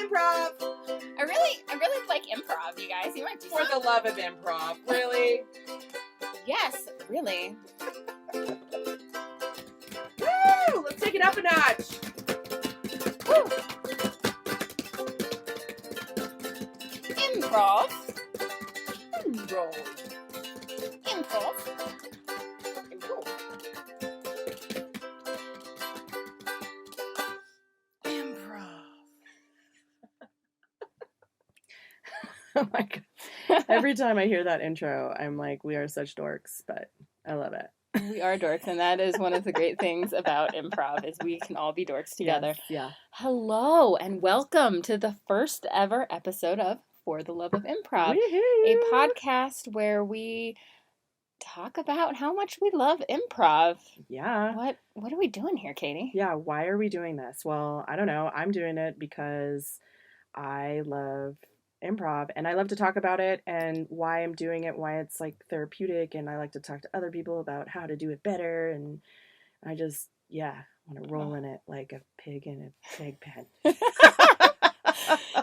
Improv. I really like improv, you guys. You want to do For some? the love of improv. Really? Yes, really. Woo! Let's take it up a notch. Woo. Improv. Improv. Improv. Improv. Oh my god. Every time I hear that intro, I'm like, we are such dorks, but I love it. We are dorks, and that is one of the great things about improv is we can all be dorks together. Yes, yeah. Hello, and welcome to the first ever episode of For the Love of Improv, Woo-hoo! a podcast where we talk about how much we love improv. Yeah. What are we doing here, Katie? Yeah, why are we doing this? Well, I don't know. I'm doing it because I love improv and I love to talk about it and why I'm doing it, why it's like therapeutic, and I like to talk to other people about how to do it better, and I just, want to roll in it like a pig in a pig pen.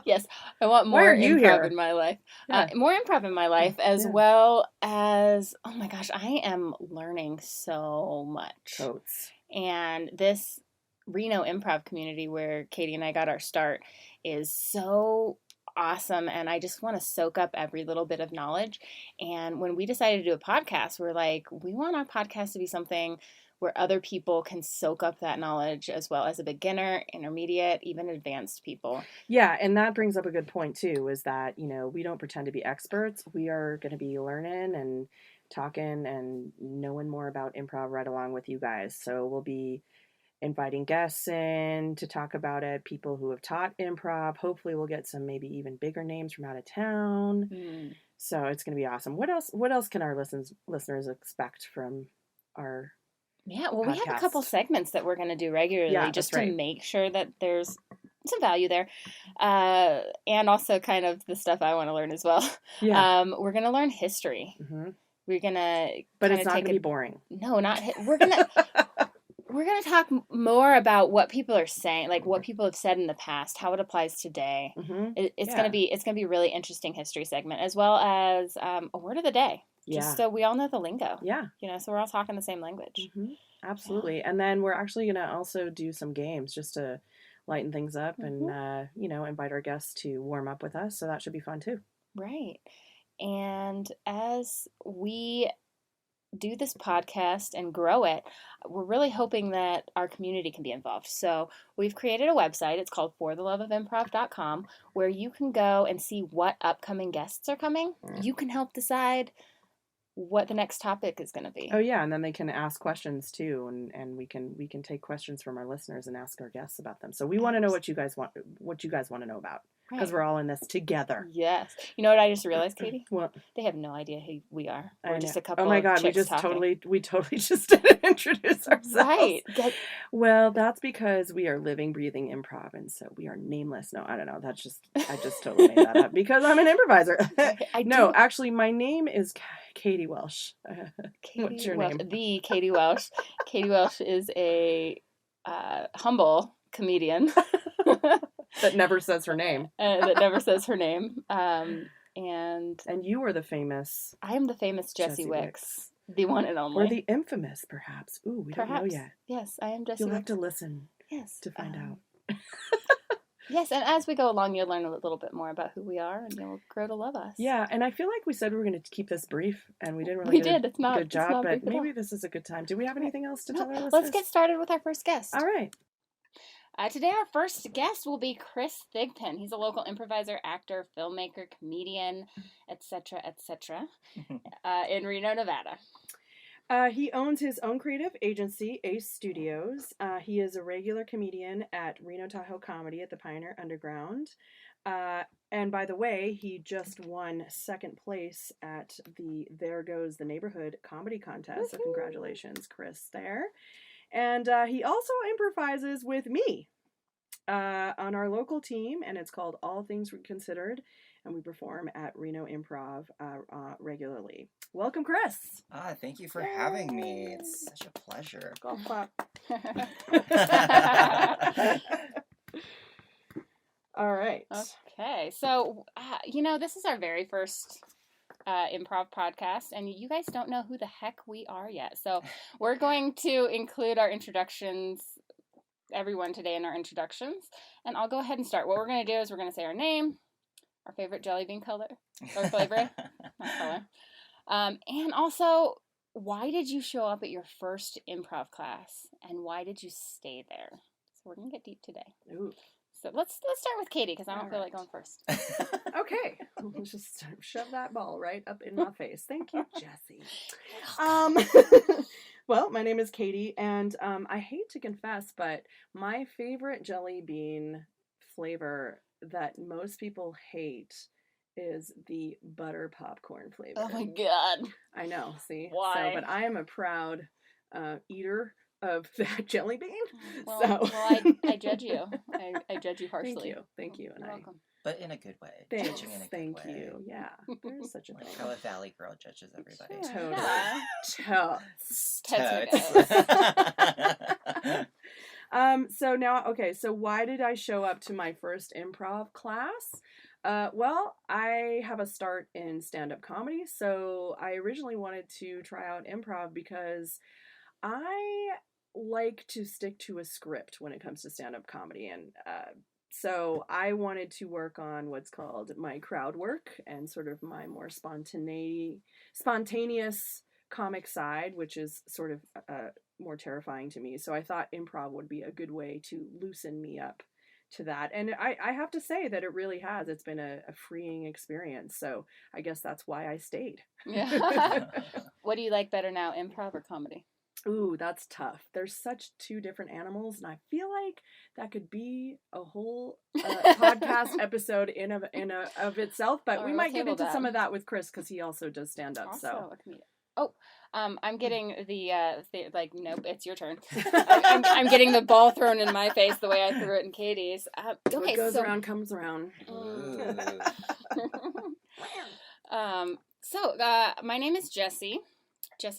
Yes, I want more Why are you improv here? in my life. Yeah. More improv in my life, as Yeah. well as, oh my gosh, I am learning so much. Totes. And this Reno Improv community where Katie and I got our start is so awesome, and I just want to soak up every little bit of knowledge. And when we decided to do a podcast, we're like, we want our podcast to be something where other people can soak up that knowledge, as well as a beginner, intermediate, even advanced people. Yeah, and that brings up a good point too, is that, we don't pretend to be experts. We are going to be learning and talking and knowing more about improv right along with you guys. So we'll be inviting guests in to talk about it, people who have taught improv. Hopefully we'll get some maybe even bigger names from out of town. So it's going to be awesome. What else can our listeners expect from our Yeah, well, we have a podcast? couple segments that we're going to do regularly just to make sure that there's some value there. And also kind of the stuff I want to learn as well. Yeah. We're going to learn history. Mm-hmm. We're going to But it's not going to be boring. No, we're going to we're going to talk more about what people are saying, like what people have said in the past, how it applies today. Mm-hmm. It's going to be a really interesting history segment, as well as a word of the day. Just so we all know the lingo. Yeah. So we're all talking the same language. Mm-hmm. Absolutely. Yeah. And then we're actually going to also do some games just to lighten things up and, invite our guests to warm up with us. So that should be fun too. Right. And as we do this podcast and grow it, we're really hoping that our community can be involved. So we've created a website. It's called fortheloveofimprov.com, where you can go and see what upcoming guests are coming. You can help decide what the next topic is going to be. Oh yeah, and then they can ask questions too, and we can take questions from our listeners and ask our guests about them. So we want to know what you guys want to know about, because we're all in this together. Yes. You know what I just realized, Katie? What? They have no idea who we are. We're just a Oh couple. my god, of we chicks totally talking. just didn't introduce ourselves. Right. Well, that's because we are living, breathing improv, and so we are nameless. No, I don't know. I just totally made that up because I'm an improviser. No, actually, my name is Katie Welsh. What's your name? The Katie Welsh. Katie Welsh is a humble comedian that never says her name. And you are the famous. I am the famous Jessie Wicks. The one and only. Or the infamous, perhaps. Ooh, we don't know yet. Yes, I am Jessie You'll Wicks. have to listen. Yes. To find out. Yes, and as we go along, you'll learn a little bit more about who we are, and you'll grow to love us. Yeah, and I feel like we said we were going to keep this brief, and we didn't really do a good job, but maybe this is a good time. Do we have anything else to tell our listeners? Let's get started with our first guest. All right. Today our first guest will be Chris Thigpen. He's a local improviser, actor, filmmaker, comedian, etc., in Reno, Nevada. He owns his own creative agency, Ace Studios. He is a regular comedian at Reno Tahoe Comedy at the Pioneer Underground. And by the way, he just won second place at the There Goes the Neighborhood comedy contest. So congratulations, Chris, there. And he also improvises with me on our local team, and it's called All Things Reconsidered, and we perform at Reno Improv regularly. Welcome, Chris. Thank you for having me. It's such a pleasure. Golf clap. All right. Okay, so this is our very first improv podcast, and you guys don't know who the heck we are yet. So we're going to include our introductions, everyone today in our introductions, and I'll go ahead and start. What we're going to do is we're going to say our name, our favorite jelly bean color, or flavor, not color, and also, why did you show up at your first improv class, and why did you stay there? So we're going to get deep today. Ooh. So let's start with Katie, because I don't feel like Alright. going first. Okay. Let's just shove that ball right up in my face. Thank you, Jessie. Well, my name is Katie, and I hate to confess, but my favorite jelly bean flavor that most people hate is the butter popcorn flavor. Oh my god. I know, see? Why? So, but I am a proud eater of that jelly bean. Well, I judge you. I judge you harshly. Thank you. And You're welcome. But in a good way. Thanks, Judging in a good thank way. you. Yeah, there's such a Like thing. how a valley girl judges everybody. Totally. Yeah. Totes. Totes. So now, okay, so why did I show up to my first improv class? Well, I have a start in stand-up comedy, so I originally wanted to try out improv because I like to stick to a script when it comes to stand-up comedy, and so I wanted to work on what's called my crowd work and sort of my more spontaneous comic side, which is sort of more terrifying to me. So I thought improv would be a good way to loosen me up to that. And I have to say that it really has. It's been a freeing experience. So I guess that's why I stayed. Yeah. What do you like better now, improv or comedy? Ooh, that's tough. There's such two different animals, and I feel like that could be a whole podcast episode in of itself. But All we right, might we'll get table into that. some of that with Chris because he also does stand up. Also So a comedian. Oh, I'm getting nope, it's your turn. I'm getting the ball thrown in my face the way I threw it in Katie's. Okay, what goes so around comes around. Ooh. My name is Jessie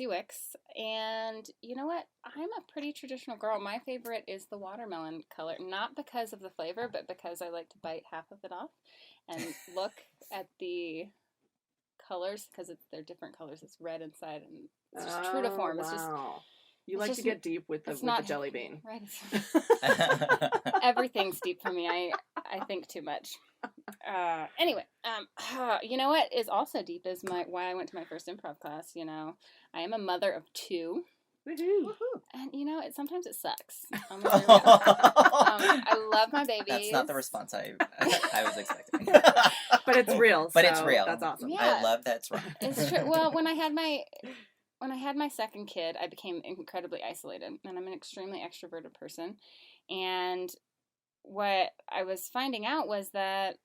Wicks, and you know what? I'm a pretty traditional girl. My favorite is the watermelon color, not because of the flavor, but because I like to bite half of it off and look at the colors, because they're different colors. It's red inside, and it's just true to form. It's just you it's like just- to get deep with it's the not- jelly bean. right. Everything's deep for me. I think too much. Anyway, you know what is also deep is why I went to my first improv class. You know, I am a mother of two, Woohoo. and you know, sometimes it sucks. I love my babies. That's not the response I was expecting. But it's real. But it's so real. That's awesome. Yeah. I love that's right. It's true. Well, when I had my second kid, I became incredibly isolated, and I'm an extremely extroverted person. And what I was finding out was that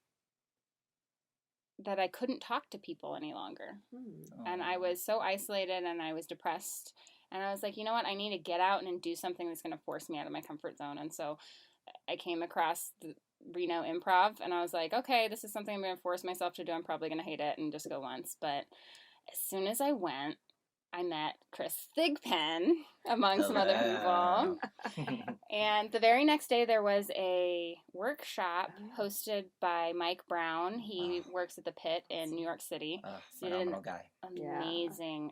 I couldn't talk to people any longer. And I was so isolated, and I was depressed. And I was like, you know what? I need to get out and do something that's going to force me out of my comfort zone. And so I came across the Reno Improv, and I was like, okay, this is something I'm going to force myself to do. I'm probably going to hate it and just go once. But as soon as I went, I met Chris Thigpen, among some other people. And the very next day, there was a workshop hosted by Mike Brown. He works at the Pit in New York City. Phenomenal guy.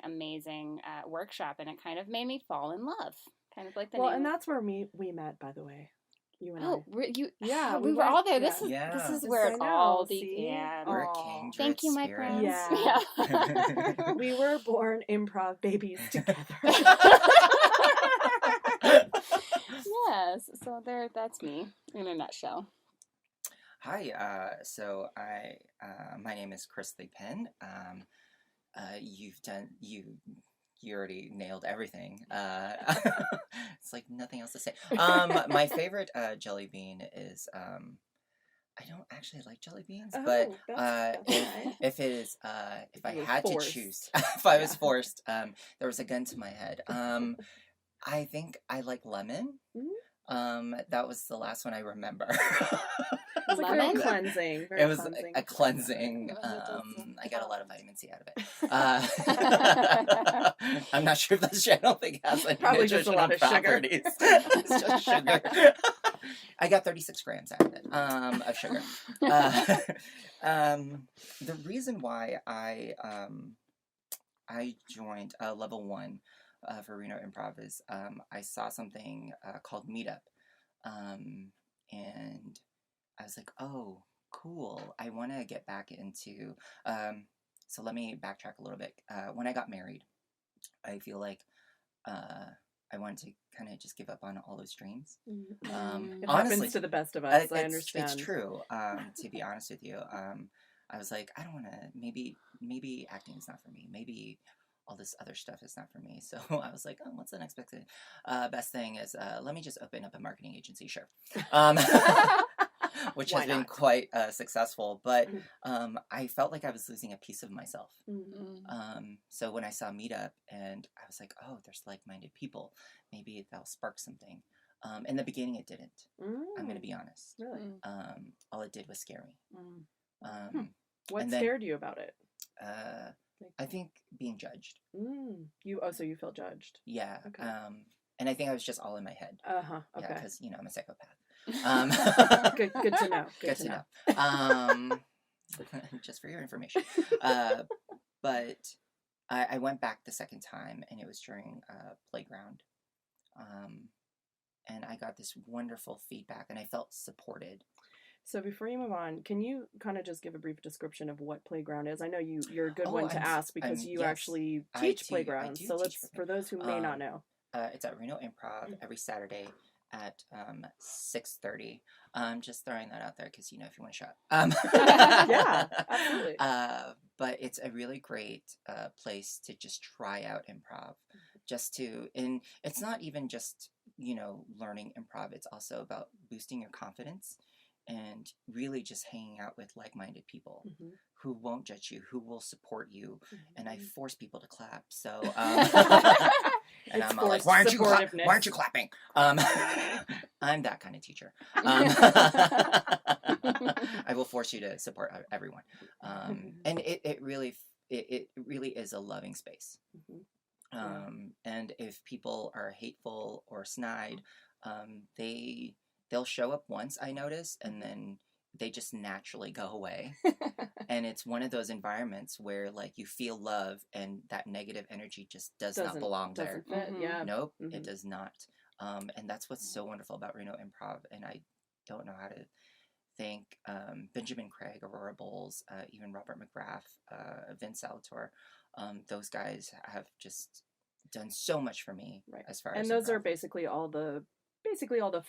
Amazing workshop, and it kind of made me fall in love. Kind of like the Well, name. and that's where we met, by the way. You and Oh, Yeah, we we were all went- there. yeah. This is Yeah. where I it know, all see? began. We're Aw. kindred Thank you, Mike Brown. spirits. Yeah. We were born improv babies together. Yes, so that's me in a nutshell. Hi, so my name is Chris Thigpen. You already nailed everything. It's like nothing else to say. My favorite jelly bean is, I don't actually like jelly beans, but that's okay. if it is, if I You were had forced. to choose, if I was forced, there was a gun to my head. I think I like lemon. That was the last one I remember. It's like love very it. cleansing. Very It was cleansing. a cleansing. I got a lot of vitamin C out of it. I'm not sure if this channel thing has any Probably just a lot of sugar. properties. It's just sugar. I got 36 grams out of it, of sugar. The reason why I joined level 1 for Reno Improv is I saw something called Meetup, and I was like, oh, cool. I want to get back into. So let me backtrack a little bit. When I got married, I feel like I wanted to kind of just give up on all those dreams. It Honestly, happens to the best of us. I it's understand. It's true. To be honest with you, I was like, I don't want to. Maybe acting is not for me. Maybe all this other stuff is not for me. So I was like, oh, what's the next best thing is let me just open up a marketing agency, sure. Which Why has been not? quite successful, but I felt like I was losing a piece of myself. So when I saw Meetup, and I was like, oh, there's like-minded people, maybe that'll spark something. In the beginning, it didn't. I'm going to be honest. Really? All it did was scare me. What and then- scared you about it? I think being judged. So you feel judged? Yeah. Okay. And I think I was just all in my head. Okay. Yeah, because I'm a psychopath. Good to know. Good to know. Just for your information. But I went back the second time, and it was during Playground. And I got this wonderful feedback, and I felt supported. So before you move on, can you kind of just give a brief description of what Playground is? I know you're a good one to ask because you yes, actually I teach do- Playground. I do So teach for those who may not know. It's at Reno Improv every Saturday at 6:30. Just throwing that out there because if you want to shop. Yeah, absolutely. But it's a really great place to just try out improv. And it's not even just learning improv. It's also about boosting your confidence and really just hanging out with like-minded people who won't judge you, who will support you. And I force people to clap. So and I'm all like, why aren't you clapping? I'm that kind of teacher. I will force you to support everyone. And it really is a loving space. And if people are hateful or snide, they'll show up once, I notice, and then they just naturally go away. And it's one of those environments where you feel love, and that negative energy just does not belong there. Doesn't fit, yeah. Nope, it does not. And that's what's so wonderful about Reno Improv. And I don't know how to thank Benjamin Craig, Aurora Bowles, even Robert McGrath, Vince Salator. Those guys have just done so much for me, as far as and those improv. are basically all the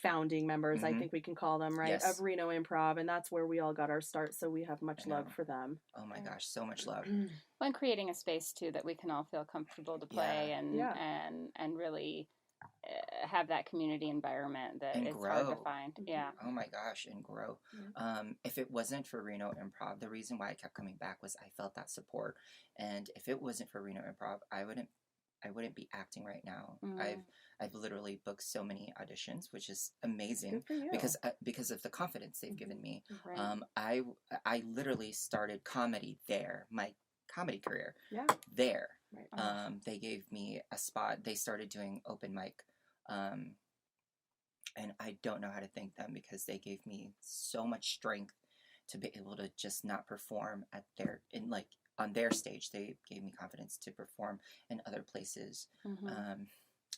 founding members, I think we can call them, right? Yes. Of Reno Improv, and that's where we all got our start, so we have much love for them. Oh my gosh, so much love. When creating a space too that we can all feel comfortable to play and really have that community environment that it's hard to find. Yeah. Oh my gosh, and grow. If it wasn't for Reno Improv, the reason why I kept coming back was I felt that support. And if it wasn't for Reno Improv, I wouldn't be acting right now. I've literally booked so many auditions, which is amazing because of the confidence they've given me. Right. I literally started comedy there, my comedy career there. Right. They gave me a spot. They started doing open mic, and I don't know how to thank them because they gave me so much strength to be able to just not perform on their stage. They gave me confidence to perform in other places.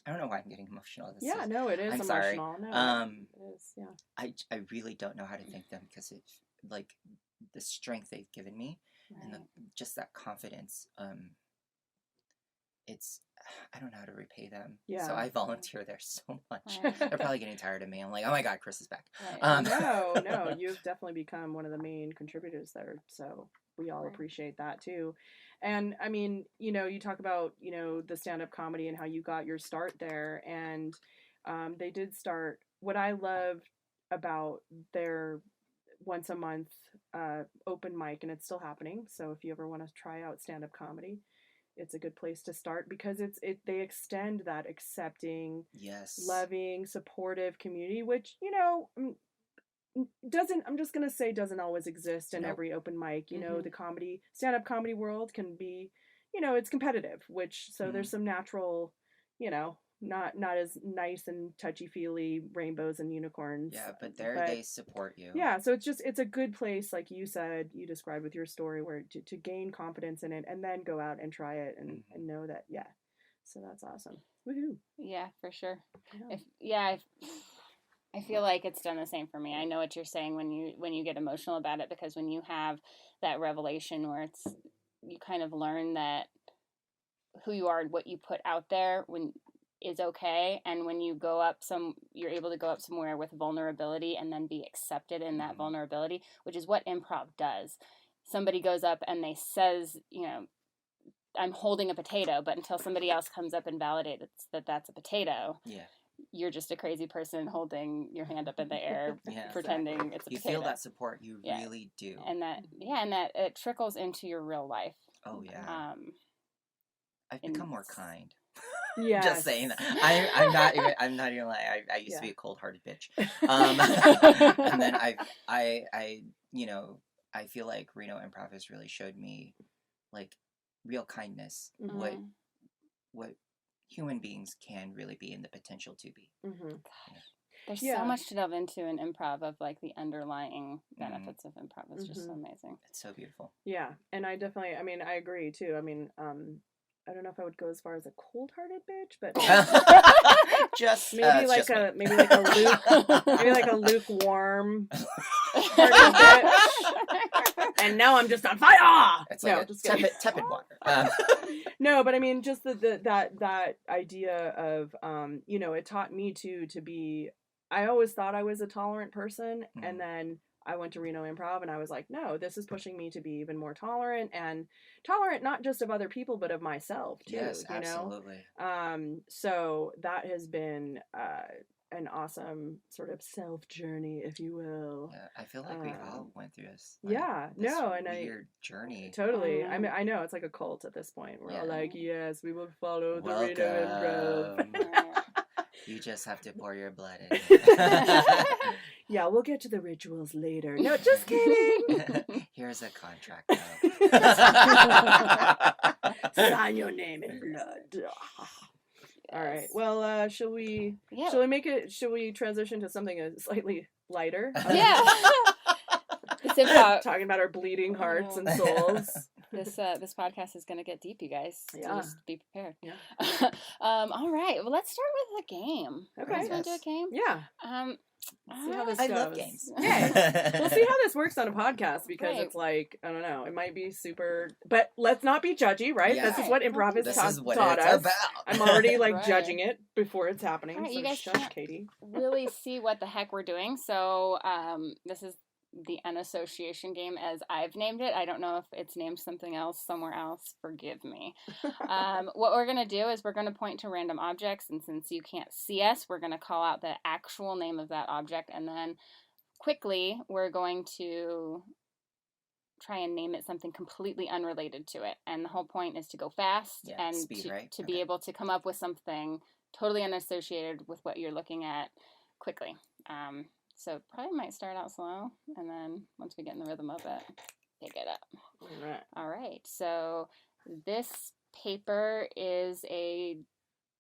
I don't know why I'm getting emotional. It is emotional. Sorry. No, it is, I really don't know how to thank them because it's the strength they've given me and just that confidence. I don't know how to repay them. Yeah. So I volunteer there so much. Right. They're probably getting tired of me. I'm like, oh my God, Chris is back. Right. No, you've definitely become one of the main contributors there. So we all appreciate that too. And I mean, you talk about, the stand-up comedy and how you got your start there. And they did start, what I love about their once a month open mic, and it's still happening. So if you ever want to try out stand-up comedy, it's a good place to start because they extend that accepting, loving, supportive community, which, doesn't, I'm just gonna say, doesn't always exist in Nope. every open mic. You know, Mhm. the stand-up comedy world can be, you know, it's competitive, which, so there's some natural, you know, not as nice and touchy-feely rainbows and unicorns. Yeah, but they support you. Yeah, so it's a good place, like you said, you described with your story, where to gain confidence in it and then go out and try it and know that, yeah. So that's awesome. Woohoo. Yeah, for sure. Yeah. I feel like it's done the same for me. I know what you're saying when you get emotional about it, because when you have that revelation where you kind of learn that who you are and what you put out there is okay, and when you're able to go up somewhere with vulnerability and then be accepted in that vulnerability, which is what improv does. Somebody goes up and they says, you know, I'm holding a potato, but until somebody else comes up and validates that that's a potato, you're just a crazy person holding your hand up in the air, pretending it's a potato. You feel that support, you really do. And that it trickles into your real life. Oh yeah. I've become more kind. Yeah. Just saying that. I'm not even like, I used to be a cold-hearted bitch. And then I you know, I feel like Reno Improv has really showed me like real kindness, what human beings can really be and the potential to be. There's so much to delve into in improv of like the underlying benefits of improv. It's just so amazing. It's so beautiful. Yeah, and I definitely, I mean, I agree too. I mean, I don't know if I would go as far as a cold-hearted bitch, but just maybe like just a maybe like a lukewarm hearted bitch. And now I'm just on fire. It's like just tepid water. No, but I mean, just that idea of you know, it taught me to be. I always thought I was a tolerant person, and then I went to Reno Improv and I was like, no, this is pushing me to be even more tolerant, and tolerant not just of other people, but of myself too. Yes, you absolutely. know? So that has been an awesome sort of self journey, if you will. Yeah, I feel like we all went through this. Weird journey. Totally. I mean, I know it's like a cult at this point. We're all like, yes, we will follow the Reno Improv. You just have to pour your blood in it. Yeah, we'll get to the rituals later. No, just kidding. Here's a contract, though. Sign your name in blood. All right. Well, shall we transition to something slightly lighter? Yeah. Talking about our bleeding hearts and souls. This podcast is going to get deep, you guys. So just be prepared. Yeah. All right. Well, let's start with a game. Okay. You guys want to do a game? Yeah. See how this goes. I love games. Yeah. We'll see how this works on a podcast, because it's like, I don't know, it might be super, but let's not be judgy, right? Yeah. This is what improv has taught us. About. I'm already like judging it before it's happening. Right, so you guys shush, can't Katie. really see what the heck we're doing. So this is the unassociation game, as I've named it. I don't know if it's named something else somewhere else. Forgive me. What we're going to do is we're going to point to random objects, and since you can't see us, we're going to call out the actual name of that object, and then quickly we're going to try and name it something completely unrelated to it. And the whole point is to go fast and to be able to come up with something totally unassociated with what you're looking at quickly. So probably might start out slow, and then once we get in the rhythm of it, pick it up. All right. So this paper is a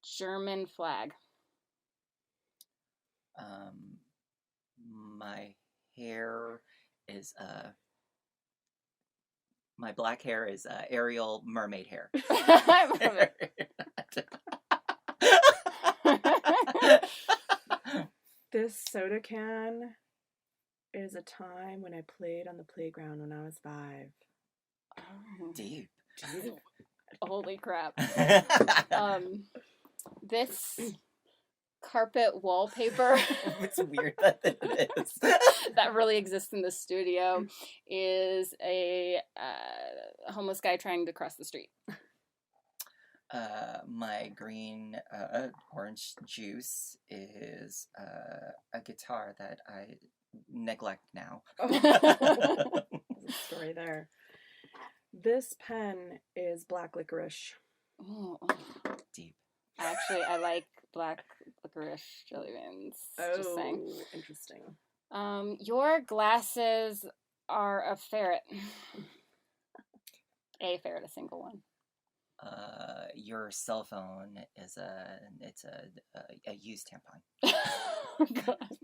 German flag. My hair is my black hair is Ariel mermaid hair. This soda can is a time when I played on the playground when I was 5. Deep. Holy crap. This carpet wallpaper It's weird that it is. that really exists in the studio is a homeless guy trying to cross the street. My green orange juice is a guitar that I neglect now. There's a story there. This pen is black licorice. Oh. Deep. Actually, I like black licorice jelly beans. Oh, Just saying. interesting. Your glasses are a ferret. A ferret, a single one. Your cell phone is a used tampon. Oh, God.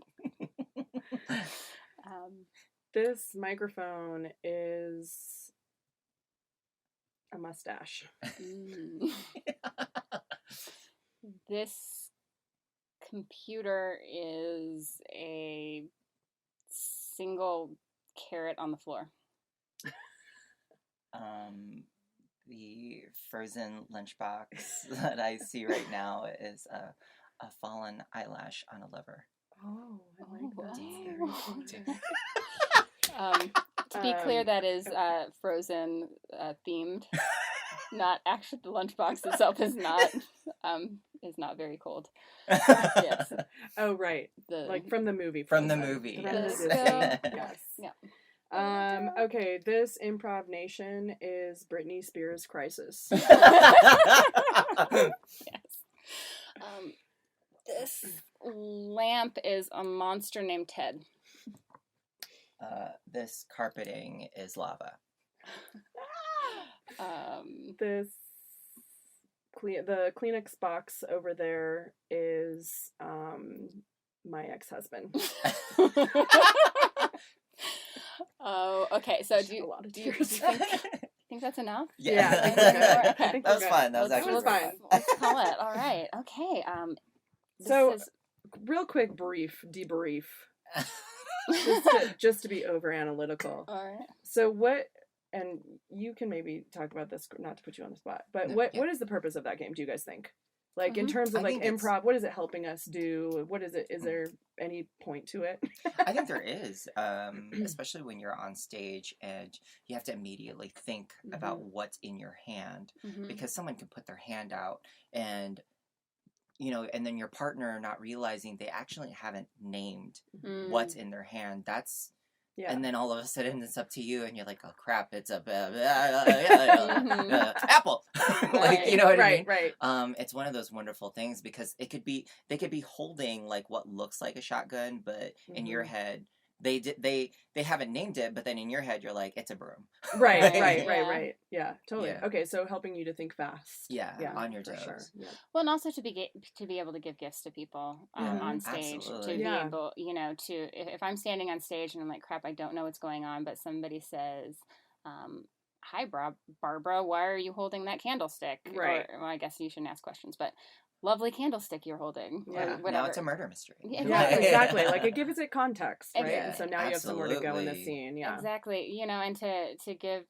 This microphone is a mustache. This computer is a single carrot on the floor. The frozen lunchbox that I see right now is a fallen eyelash on a lever. Oh, I like that. Oh. It's very cute. To be clear, that is Frozen themed. Not actually, the lunchbox itself is not very cold. Yes. Oh, right. Like from the movie. From the movie. Yes. Yes. Yeah. Okay, this Improv Nation is Britney Spears' Crisis. Yes. This lamp is a monster named Ted. This carpeting is lava. The Kleenex box over there is my ex-husband. Oh, okay. So do you a lot of think that's enough? Yeah, I think we're we're good. Okay. I think That was we're fun. good. That was Let's- actually fine. fun. Let's call it. All right. Okay. This So, is, real quick debrief, just to be over analytical. all right. So what? And you can maybe talk about this, not to put you on the spot, but No, what yeah. is the purpose of that game? Do you guys think? Like in Mhm. terms of I like think it's- improv, what is it helping us do? What is it? Is there any point to it? I think there is, especially when you're on stage and you have to immediately think about what's in your hand, Mhm. because someone can put their hand out and and then your partner not realizing they actually haven't named Mm. what's in their hand. That's Yeah. and then all of a sudden it's up to you and you're like, oh crap, it's a Mhm. apple. Like, you know what I mean? Right. It's one of those wonderful things because they could be holding like what looks like a shotgun, but in your head they haven't named it, but then in your head you're like, it's a broom. Right. Yeah. Yeah, totally. Yeah. Okay, so helping you to think fast. Yeah, on your for toes. sure. Yeah. Well, and also to be able to give gifts to people on stage, Absolutely. to be Yeah. able, to if I'm standing on stage and I'm like, crap, I don't know what's going on, but somebody says, "Hi, Barbara, why are you holding that candlestick?" Right. Or, well, I guess you shouldn't ask questions, but lovely candlestick you're holding. Yeah. Or Now whatever. it's a murder mystery. Yeah, Yeah, exactly. exactly. Like it gives it context, right? Yeah, And so now you have somewhere to go in the absolutely. scene. Yeah. Exactly. And to give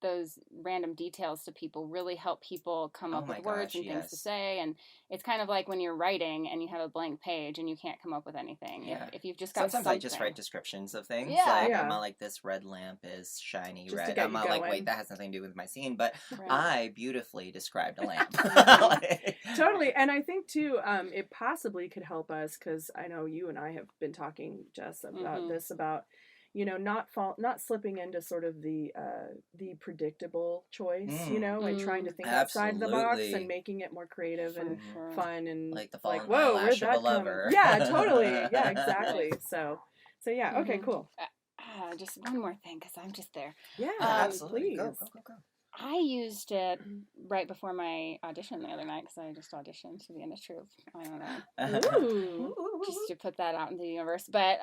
those random details to people really help people come Oh up my with words gosh, and things to yes. say. And it's kind of like when you're writing and you have a blank page and you can't come up with anything. Yeah. If you've just got Sometimes something. I just write descriptions of things. Yeah. Like, Yeah. I'm not like, this red lamp is shiny Just to red. get I'm you not like, going. wait, that has nothing to do with my scene. But Right. I beautifully described a lamp. Like- Totally. And I think too, it possibly could help us because I know you and I have been talking, Jess, about this, about not slipping into sort of the predictable choice, and trying to think outside the box Absolutely. and making it more creative and Sure. fun and Like the fallen whoa, eyelash where'd of a that come? lover. Yeah, totally. Yeah, exactly. So yeah, okay, Mhm. cool. Just one more thing because I'm just there. Yeah, Absolutely. please. Go. I used it right before my audition the other night because I just auditioned to the end of truth. I don't know. Ooh. Just to put that out into the universe. But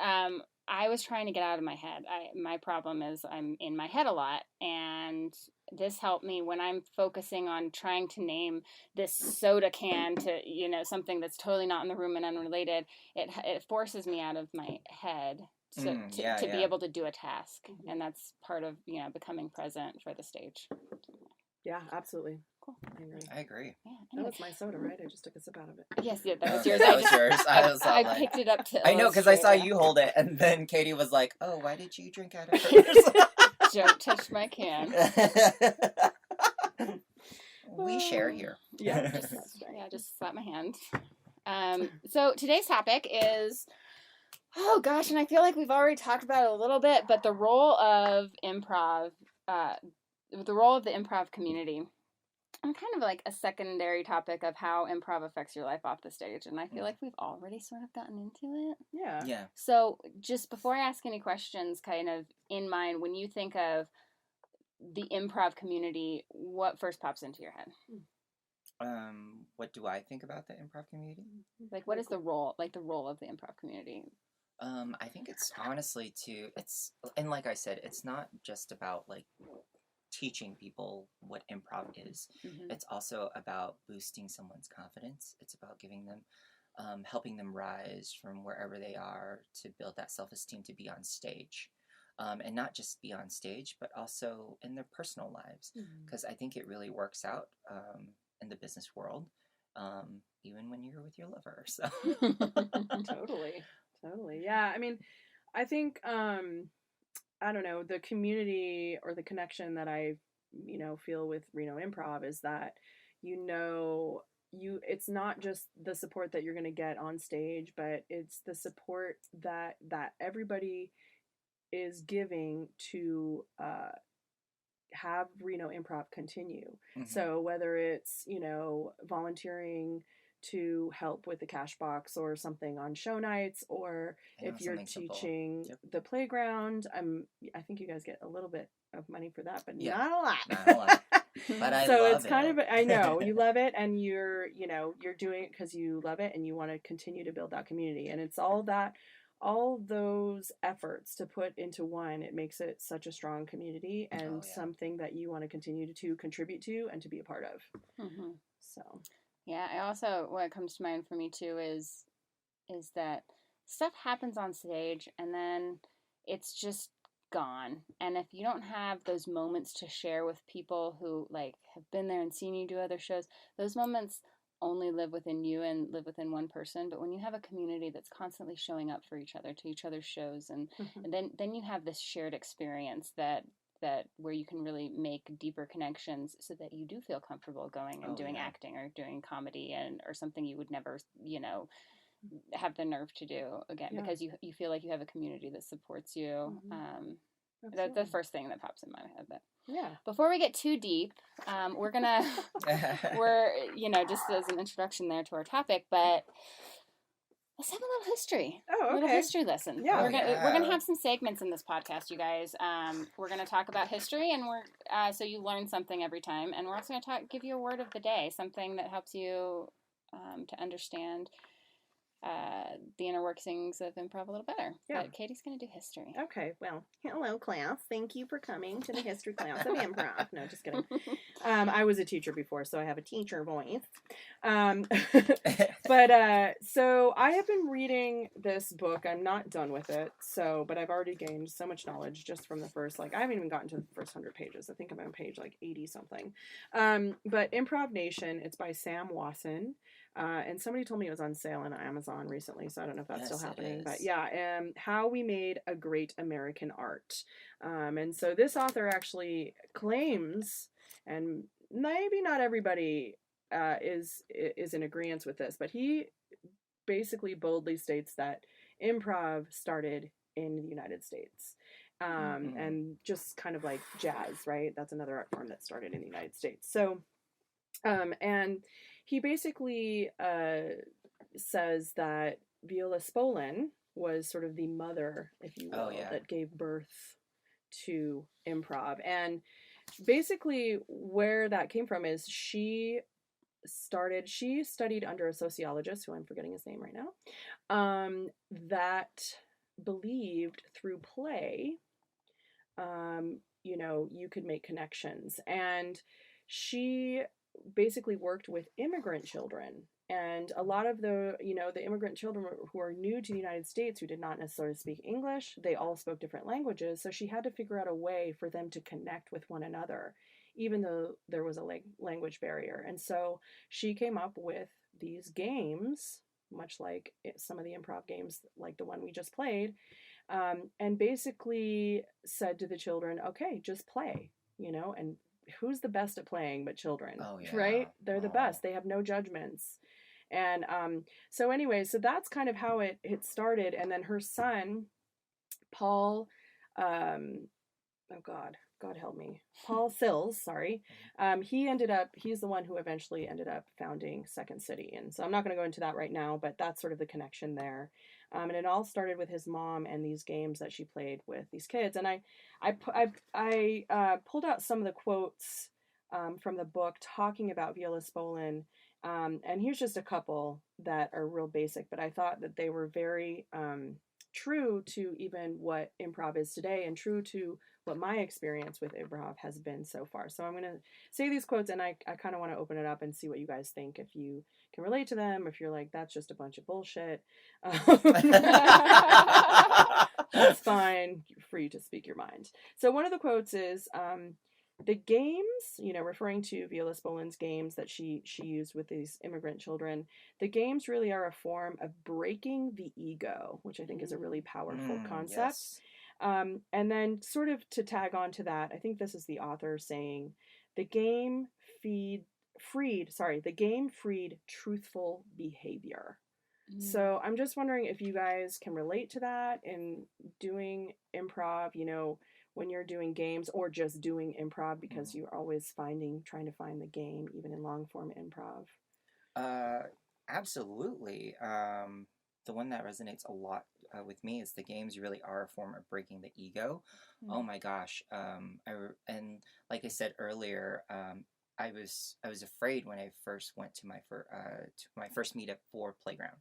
I was trying to get out of my head. My problem is I'm in my head a lot, and this helped me when I'm focusing on trying to name this soda can to something that's totally not in the room and unrelated. It forces me out of my head to be able to do a task, and that's part of becoming present for the stage. Yeah, absolutely. Cool. I agree. Yeah, That anyway. was my soda, right? I just took a sip out of it. Yes, yeah, that was Okay, yours. that was yours. I was all I like- picked it up to I know, because I saw illustrate. you hold it, and then Katie was like, oh, why did you drink out of hers? Don't touch my can. We share here. Yeah. Just slap my hand. So today's topic is, oh gosh, and I feel like we've already talked about it a little bit, but the role of improv, the role of the improv community kind of like a secondary topic of how improv affects your life off the stage, and I feel like we've already sort of gotten into it. Yeah. Yeah. So just before I ask any questions, kind of in mind, when you think of the improv community, what first pops into your head? What do I think about the improv community? Like, what is the role of the improv community? I think it's honestly and like I said, it's not just about like teaching people what improv is. Mm-hmm. It's also about boosting someone's confidence. It's about giving them, helping them rise from wherever they are to build that self-esteem to be on stage. And not just be on stage, but also in their personal lives. Because I think it really works out in the business world, even when you're with your lover. So Totally. Yeah. I mean, I think, I don't know, the community or the connection that I, feel with Reno Improv is that, it's not just the support that you're going to get on stage, but it's the support that everybody is giving to have Reno Improv continue. So whether it's, volunteering to help with the cash box or something on show nights, or if you're teaching the playground, I think you guys get a little bit of money for that, but not a lot. Not a lot. But I so love it's kind of, I know you love it, and you're doing it because you love it and you want to continue to build that community, and it's all those efforts to put into one, it makes it such a strong community and something that you want to continue to contribute to and to be a part of. So yeah, I also, what comes to mind for me too is that stuff happens on stage and then it's just gone. And if you don't have those moments to share with people who like have been there and seen you do other shows, those moments only live within you and live within one person. But when you have a community that's constantly showing up for each other to each other's shows, and then you have this shared experience that where you can really make deeper connections, so that you do feel comfortable going and doing acting or doing comedy or something you would never have the nerve to do again, because you feel like you have a community that supports you. That's the first thing that pops in my head. But before we get too deep, we're just as an introduction there to our topic, but let's have a little history. A little history lesson. Yeah. We're gonna have some segments in this podcast, you guys. We're gonna talk about history, and so you learn something every time. And we're also gonna give you a word of the day, something that helps you to understand the inner workings of improv a little better. Yeah. But Katie's going to do history. Okay, well, hello class. Thank you for coming to the history class of improv. No, just kidding. I was a teacher before, so I have a teacher voice. But so I have been reading this book. I'm not done with it, but I've already gained so much knowledge just from the first, I haven't even gotten to the first 100 pages. I think I'm on page 80 something. But Improv Nation, it's by Sam Wasson. And somebody told me it was on sale on Amazon recently, so I don't know if that's still happening. But yeah, How We Made a Great American Art. And so this author actually claims, and maybe not everybody is in agreement with this, but he basically boldly states that improv started in the United States. And just kind of like jazz, right? That's another art form that started in the United States. So, and he basically says that Viola Spolin was sort of the mother, if you will, that gave birth to improv. And basically where that came from is she studied under a sociologist, who I'm forgetting his name right now, that believed through play, you could make connections. And she basically worked with immigrant children, and a lot of the immigrant children who are new to the United States, who did not necessarily speak English, they all spoke different languages, so she had to figure out a way for them to connect with one another, even though there was a language barrier. And so she came up with these games, much like some of the improv games like the one we just played, and basically said to the children, okay, just play, and who's the best at playing but children, right? They're the best. They have no judgments. And so anyway, so that's kind of how it started. And then her son, Paul, oh God help me, Paul Sills, sorry. He's the one who eventually ended up founding Second City, and so I'm not going to go into that right now, but that's sort of the connection there. And it all started with his mom and these games that she played with these kids. And I pulled out some of the quotes from the book talking about Viola Spolin. And here's just a couple that are real basic, but I thought that they were very true to even what improv is today, and true to what my experience with improv has been so far. So I'm going to say these quotes, and I kind of want to open it up and see what you guys think, if you can relate to them, if you're like, that's just a bunch of bullshit. That's fine for you to speak your mind. So one of the quotes is, the games, referring to Viola Spolin's games that she used with these immigrant children, the games really are a form of breaking the ego, which I think is a really powerful concept. Yes. And then sort of to tag on to that, I think this is the author saying, the game freed truthful behavior. So I'm just wondering if you guys can relate to that in doing improv, when you're doing games, or just doing improv because you're always trying to find the game, even in long form improv. Absolutely. The one that resonates a lot with me is the games really are a form of breaking the ego. Oh my gosh. And like I said earlier, I was afraid when I first went to my first meetup for Playground,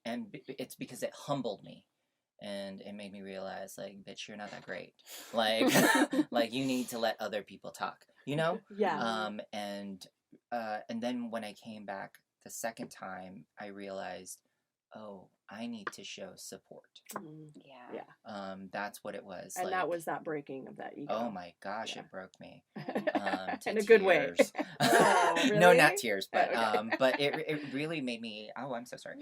and it's because it humbled me, and it made me realize, like, bitch, you're not that great. Like, like you need to let other people talk, Yeah. And then when I came back the second time, I realized, oh, I need to show support. Yeah. That's what it was. And that was that breaking of that ego. Oh my gosh, It broke me. In a good way. Oh, really? No, not tears, but okay. but it really made me. Oh, I'm so sorry.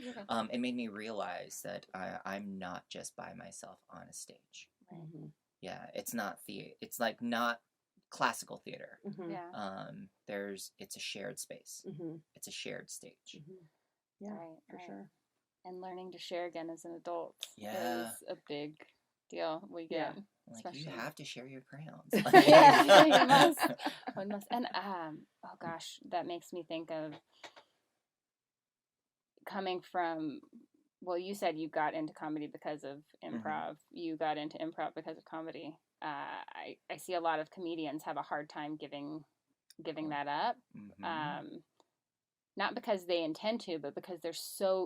It made me realize that I'm not just by myself on a stage. Mm-hmm. Yeah, it's not It's like not classical theater. Mm-hmm. Yeah. It's a shared space. Mm-hmm. It's a shared stage. Mm-hmm. Yeah, for sure. And learning to share again as an adult is a big deal. We get, like, you have to share your crayons. You must. One must. And oh gosh, that makes me think of coming from. Well, you said you got into comedy because of improv. You got into improv because of comedy. I see a lot of comedians have a hard time giving that up. Not because they intend to, but because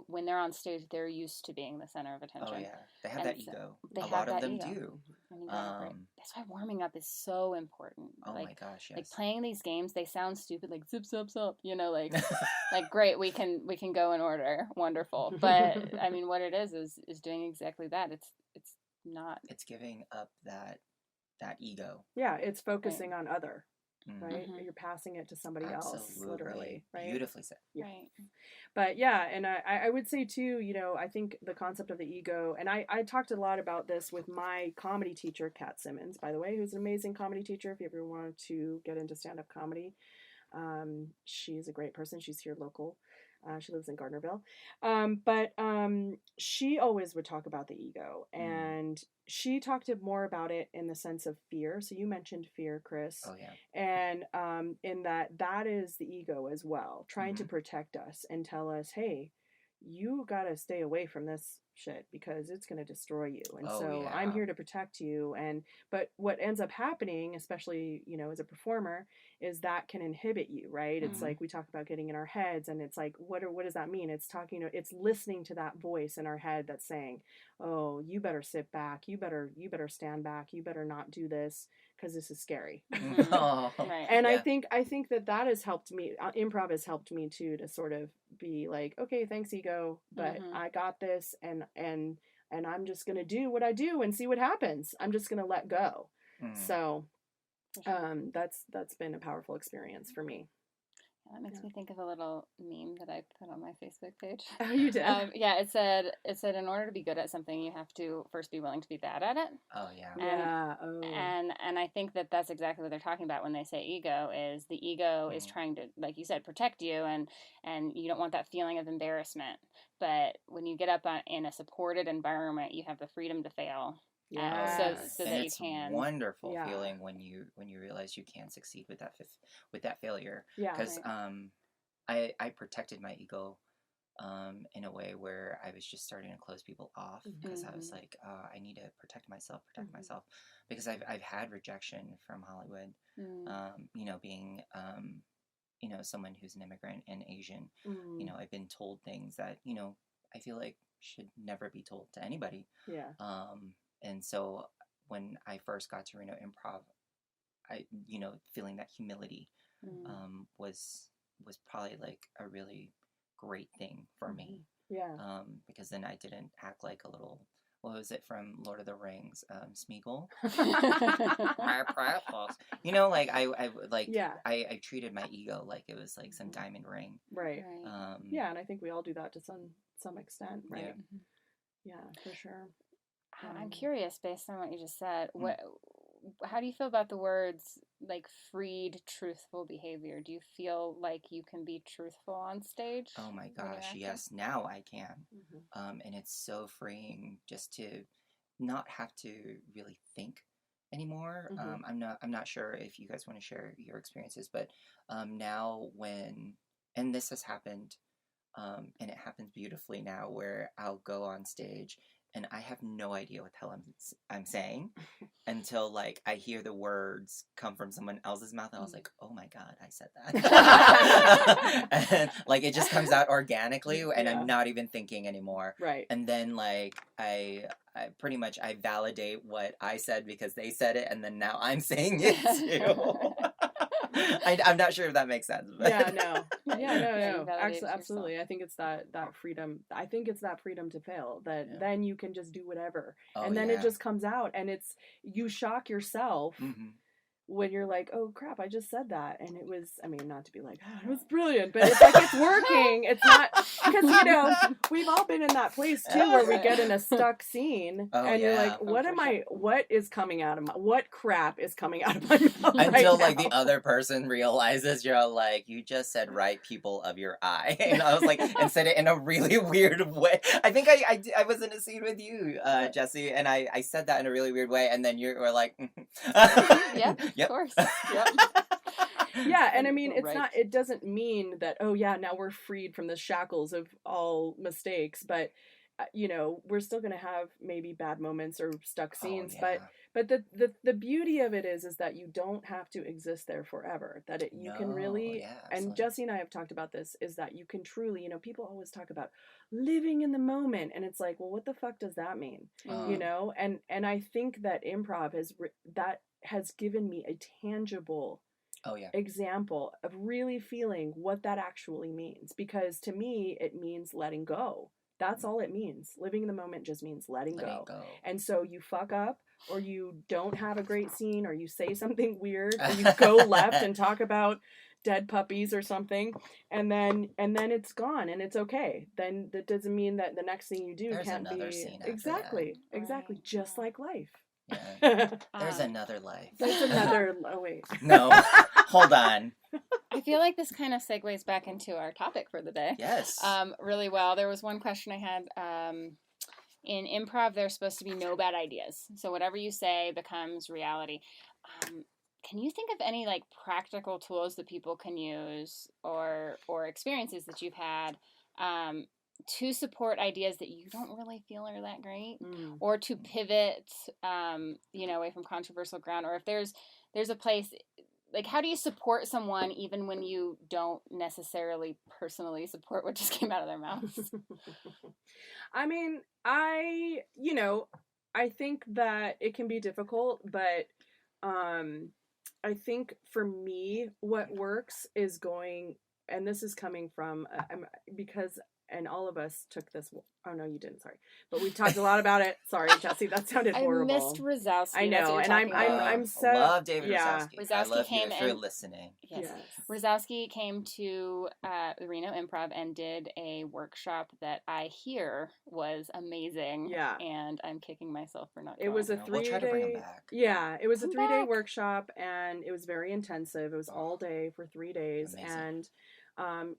when they're on stage, they're used to being the center of attention. Oh, yeah. They have that ego. A lot of them do. That's why warming up is so important. Oh, my gosh, yes. Like playing these games, they sound stupid, like zip, zip, zip, like, like, great, we can go in order. Wonderful. But, I mean, what it is doing exactly that. It's not. It's giving up that ego. Yeah, it's focusing on other. Right? Mm-hmm. You're passing it to somebody else, literally. Right? Beautifully said. Yeah. Right. But yeah, and I would say too, I think the concept of the ego, and I talked a lot about this with my comedy teacher, Kat Simmons, by the way, who's an amazing comedy teacher. If you ever want to get into stand-up comedy, she's a great person. She's here local. She lives in Gardnerville. But she always would talk about the ego, and she talked more about it in the sense of fear. So you mentioned fear, Chris. Oh, yeah. And in that is the ego as well, trying to protect us and tell us, hey, you got to stay away from this shit because it's going to destroy you. And I'm here to protect you. But what ends up happening, especially, as a performer, is that can inhibit you, right? It's like we talk about getting in our heads, and it's like, what does that mean? It's it's listening to that voice in our head that's saying, oh, you better sit back. You better stand back. You better not do this because this is scary. Right. And I think that has helped me. Improv has helped me too, to sort of be like, okay, thanks ego, but I got this, and I'm just gonna do what I do and see what happens. I'm just gonna let go. So that's been a powerful experience for me. That makes me think of a little meme that I put on my Facebook page. Oh, you did? It said in order to be good at something, you have to first be willing to be bad at it. Oh, yeah. And I think that that's exactly what they're talking about when they say ego. Is the ego is trying to, like you said, protect you, and you don't want that feeling of embarrassment. But when you get up in a supported environment, you have the freedom to fail. Yeah. so and that you it's can. wonderful Yeah. feeling when you realize you can succeed with that failure. Yeah. Because Right. I protected my ego in a way where I was just starting to close people off because I was like, I need to protect myself, because I've had rejection from Hollywood. You know, being you know, someone who's an immigrant and Asian, you know, I've been told things that, you know, I feel like should never be told to anybody. Yeah. And so when I first got to Reno Improv, I, you know, feeling that humility was probably like a really great thing for me. Yeah. Because then I didn't act like a little, what was it from Lord of the Rings, Smeagol? You know, like I treated my ego like it was like some diamond ring. Right. Yeah, and I think we all do that to some extent, right? Yeah, for sure. I'm curious, based on what you just said, how do you feel about the words like freed, truthful behavior? Do you feel like you can be truthful on stage? Oh my gosh, yes, now I can. And it's so freeing just to not have to really think anymore. I'm not sure if you guys want to share your experiences, but now and this has happened, and it happens beautifully now, where I'll go on stage and I have no idea what the hell I'm saying until like I hear the words come from someone else's mouth, and I was like, oh my god, I said that. And like it just comes out organically, and I'm not even thinking anymore. Right. And then like I pretty much I validate what I said because they said it, and then now I'm saying it too. I'm not sure if that makes sense. But. No. Actually, absolutely. I think it's that freedom. I think it's that freedom to fail. That then you can just do whatever, and then it just comes out, and you shock yourself when you're like, oh crap, I just said that, and it was. I mean, not to be like, oh, it was brilliant, but it's like it's working. It's not because you know we've all been in that place too, where we get in a stuck scene, and you're like, what is coming out of what crap is coming out of my mouth until right like now? the other person realizes you're like, you just said right people of your eye, and I was like, and said it in a really weird way. I think I was in a scene with you, Jesse, and I said that in a really weird way, and then you were like, Of course. Yep. Yeah, and I mean, it doesn't mean that, oh yeah, now we're freed from the shackles of all mistakes, but you know, we're still going to have maybe bad moments or stuck scenes, but the beauty of it is that you don't have to exist there forever, that you can really, and Jesse and I have talked about this, is that you can truly, you know, people always talk about living in the moment, and it's like, well, what the fuck does that mean? You know, and I think that improv has given me a tangible example of really feeling what that actually means, because to me it means letting go. That's all it means. Living in the moment just means letting go. And so you fuck up, or you don't have a great scene, or you say something weird, or you go left and talk about dead puppies or something, and then it's gone, and it's okay. Then that doesn't mean that the next thing you do can't be exactly just like life. Yeah. There's another life. There's another. Oh wait. No, hold on. I feel like this kind of segues back into our topic for the day. Yes. Really well. There was one question I had. In improv, there's supposed to be no bad ideas, so whatever you say becomes reality. Can you think of any like practical tools that people can use, or experiences that you've had? To support ideas that you don't really feel are that great, or to pivot, you know, away from controversial ground, or if there's a place, like, how do you support someone even when you don't necessarily personally support what just came out of their mouths? I mean, I think that it can be difficult, but I think for me, what works is going, and this is coming from, because, and all of us took this, oh no, you didn't, sorry. But we've talked a lot about it. Sorry, Jesse, that sounded horrible. I missed Rosowski. I know, and I'm so... I love David Rosowski. Rosowski I love came you if you're listening. Yes. Rosowski came to Reno Improv and did a workshop that I hear was amazing. Yeah. And I'm kicking myself for not It was a 3-day... We'll try to bring him back. Yeah, it was a 3-day workshop, and it was very intensive. It was all day for 3 days. Amazing. And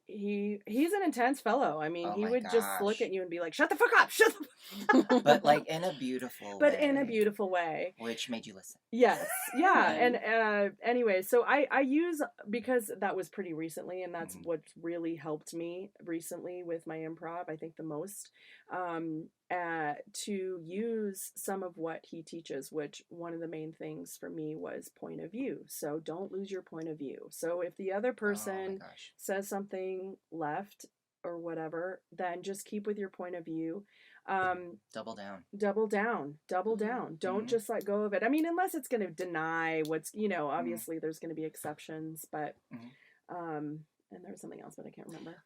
He's an intense fellow. I mean, Oh he my would just look gosh. at you and be like, "Shut the fuck up! Shut the fuck up!" But like in a beautiful but way. in a beautiful way. Which made you listen. Yes. Yeah. Right. And anyway, so I use, because that was pretty recently, and that's Mhm. what's really helped me recently with my improv, I think the most, to use some of what he teaches, which one of the main things for me was point of view. So don't lose your point of view. So if the other Oh my person gosh. says something left or whatever, then just keep with your point of view. Double down. Double down. Don't Mhm. just let go of it. I mean, unless it's going to deny what's, obviously there's going to be exceptions, but, Mhm. and there was something else, but I can't remember.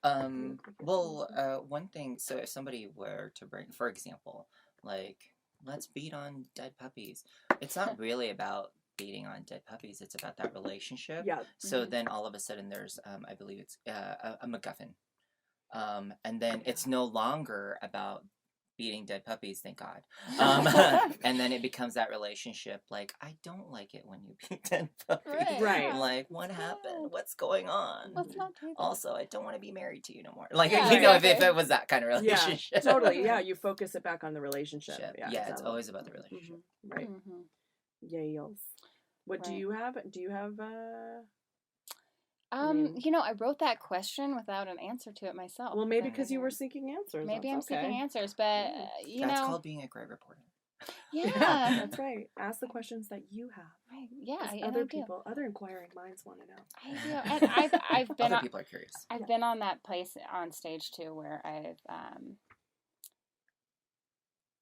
Well, one thing, so if somebody were to bring, for example, like, let's beat on dead puppies, it's not really about beating on dead puppies, it's about that relationship. Yeah. So then all of a sudden there's, I believe it's a MacGuffin. And then it's no longer about beating dead puppies, thank God. And then it becomes that relationship, like, I don't like it when you beat dead puppies. Right. Like, what happened? What's going on? Let's not do that. Also, I don't want to be married to you no more. Like, Yeah, you know, right. if it was that kind of Yeah, relationship. totally. Yeah, you focus it back on the relationship. Yeah, it's so- always about the relationship. Right. Mhm. Yales. What do Right. you have? Do you have, I mean- I wrote that question without an answer to it myself. well, maybe And because you were seeking answers. maybe I'm That's seeking okay. answers, but That's called being a great reporter. yeah, That's right. Ask the questions that you have. right, yeah, 'Cause and other I do. people, other inquiring minds want to know. I do. And I've been Other on, people are curious. I've been on that place on stage too, where I've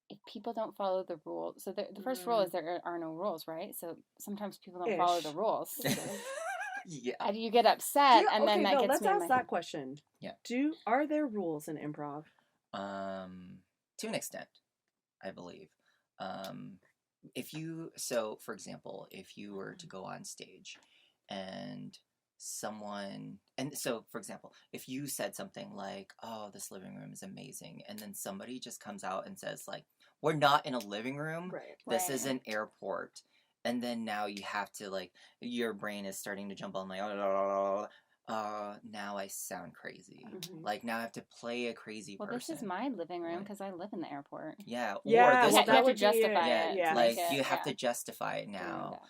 if people don't follow the rules, so the first rule is there are no rules, right? So sometimes people don't follow the Ish. rules. Yeah. And you get upset, and then that Bill, gets let's me in ask my that question. Yeah. Are there rules in improv? To an extent, I believe. So for example, if you were to go on stage and for example, if you said something like, oh, this living room is amazing, and then somebody just comes out and says, like, we're not in a living room, Right. this Right. is an airport, and then now you have to, like, your brain is starting to jump on, like, now I sound crazy. Mhm. Like, now I have to play a crazy well, person. this is my living room Like- because I live in the airport. Yeah, Yeah, or this you have that to would be justify it. it. Yeah. like make it- you have yeah. to justify it now. Yeah.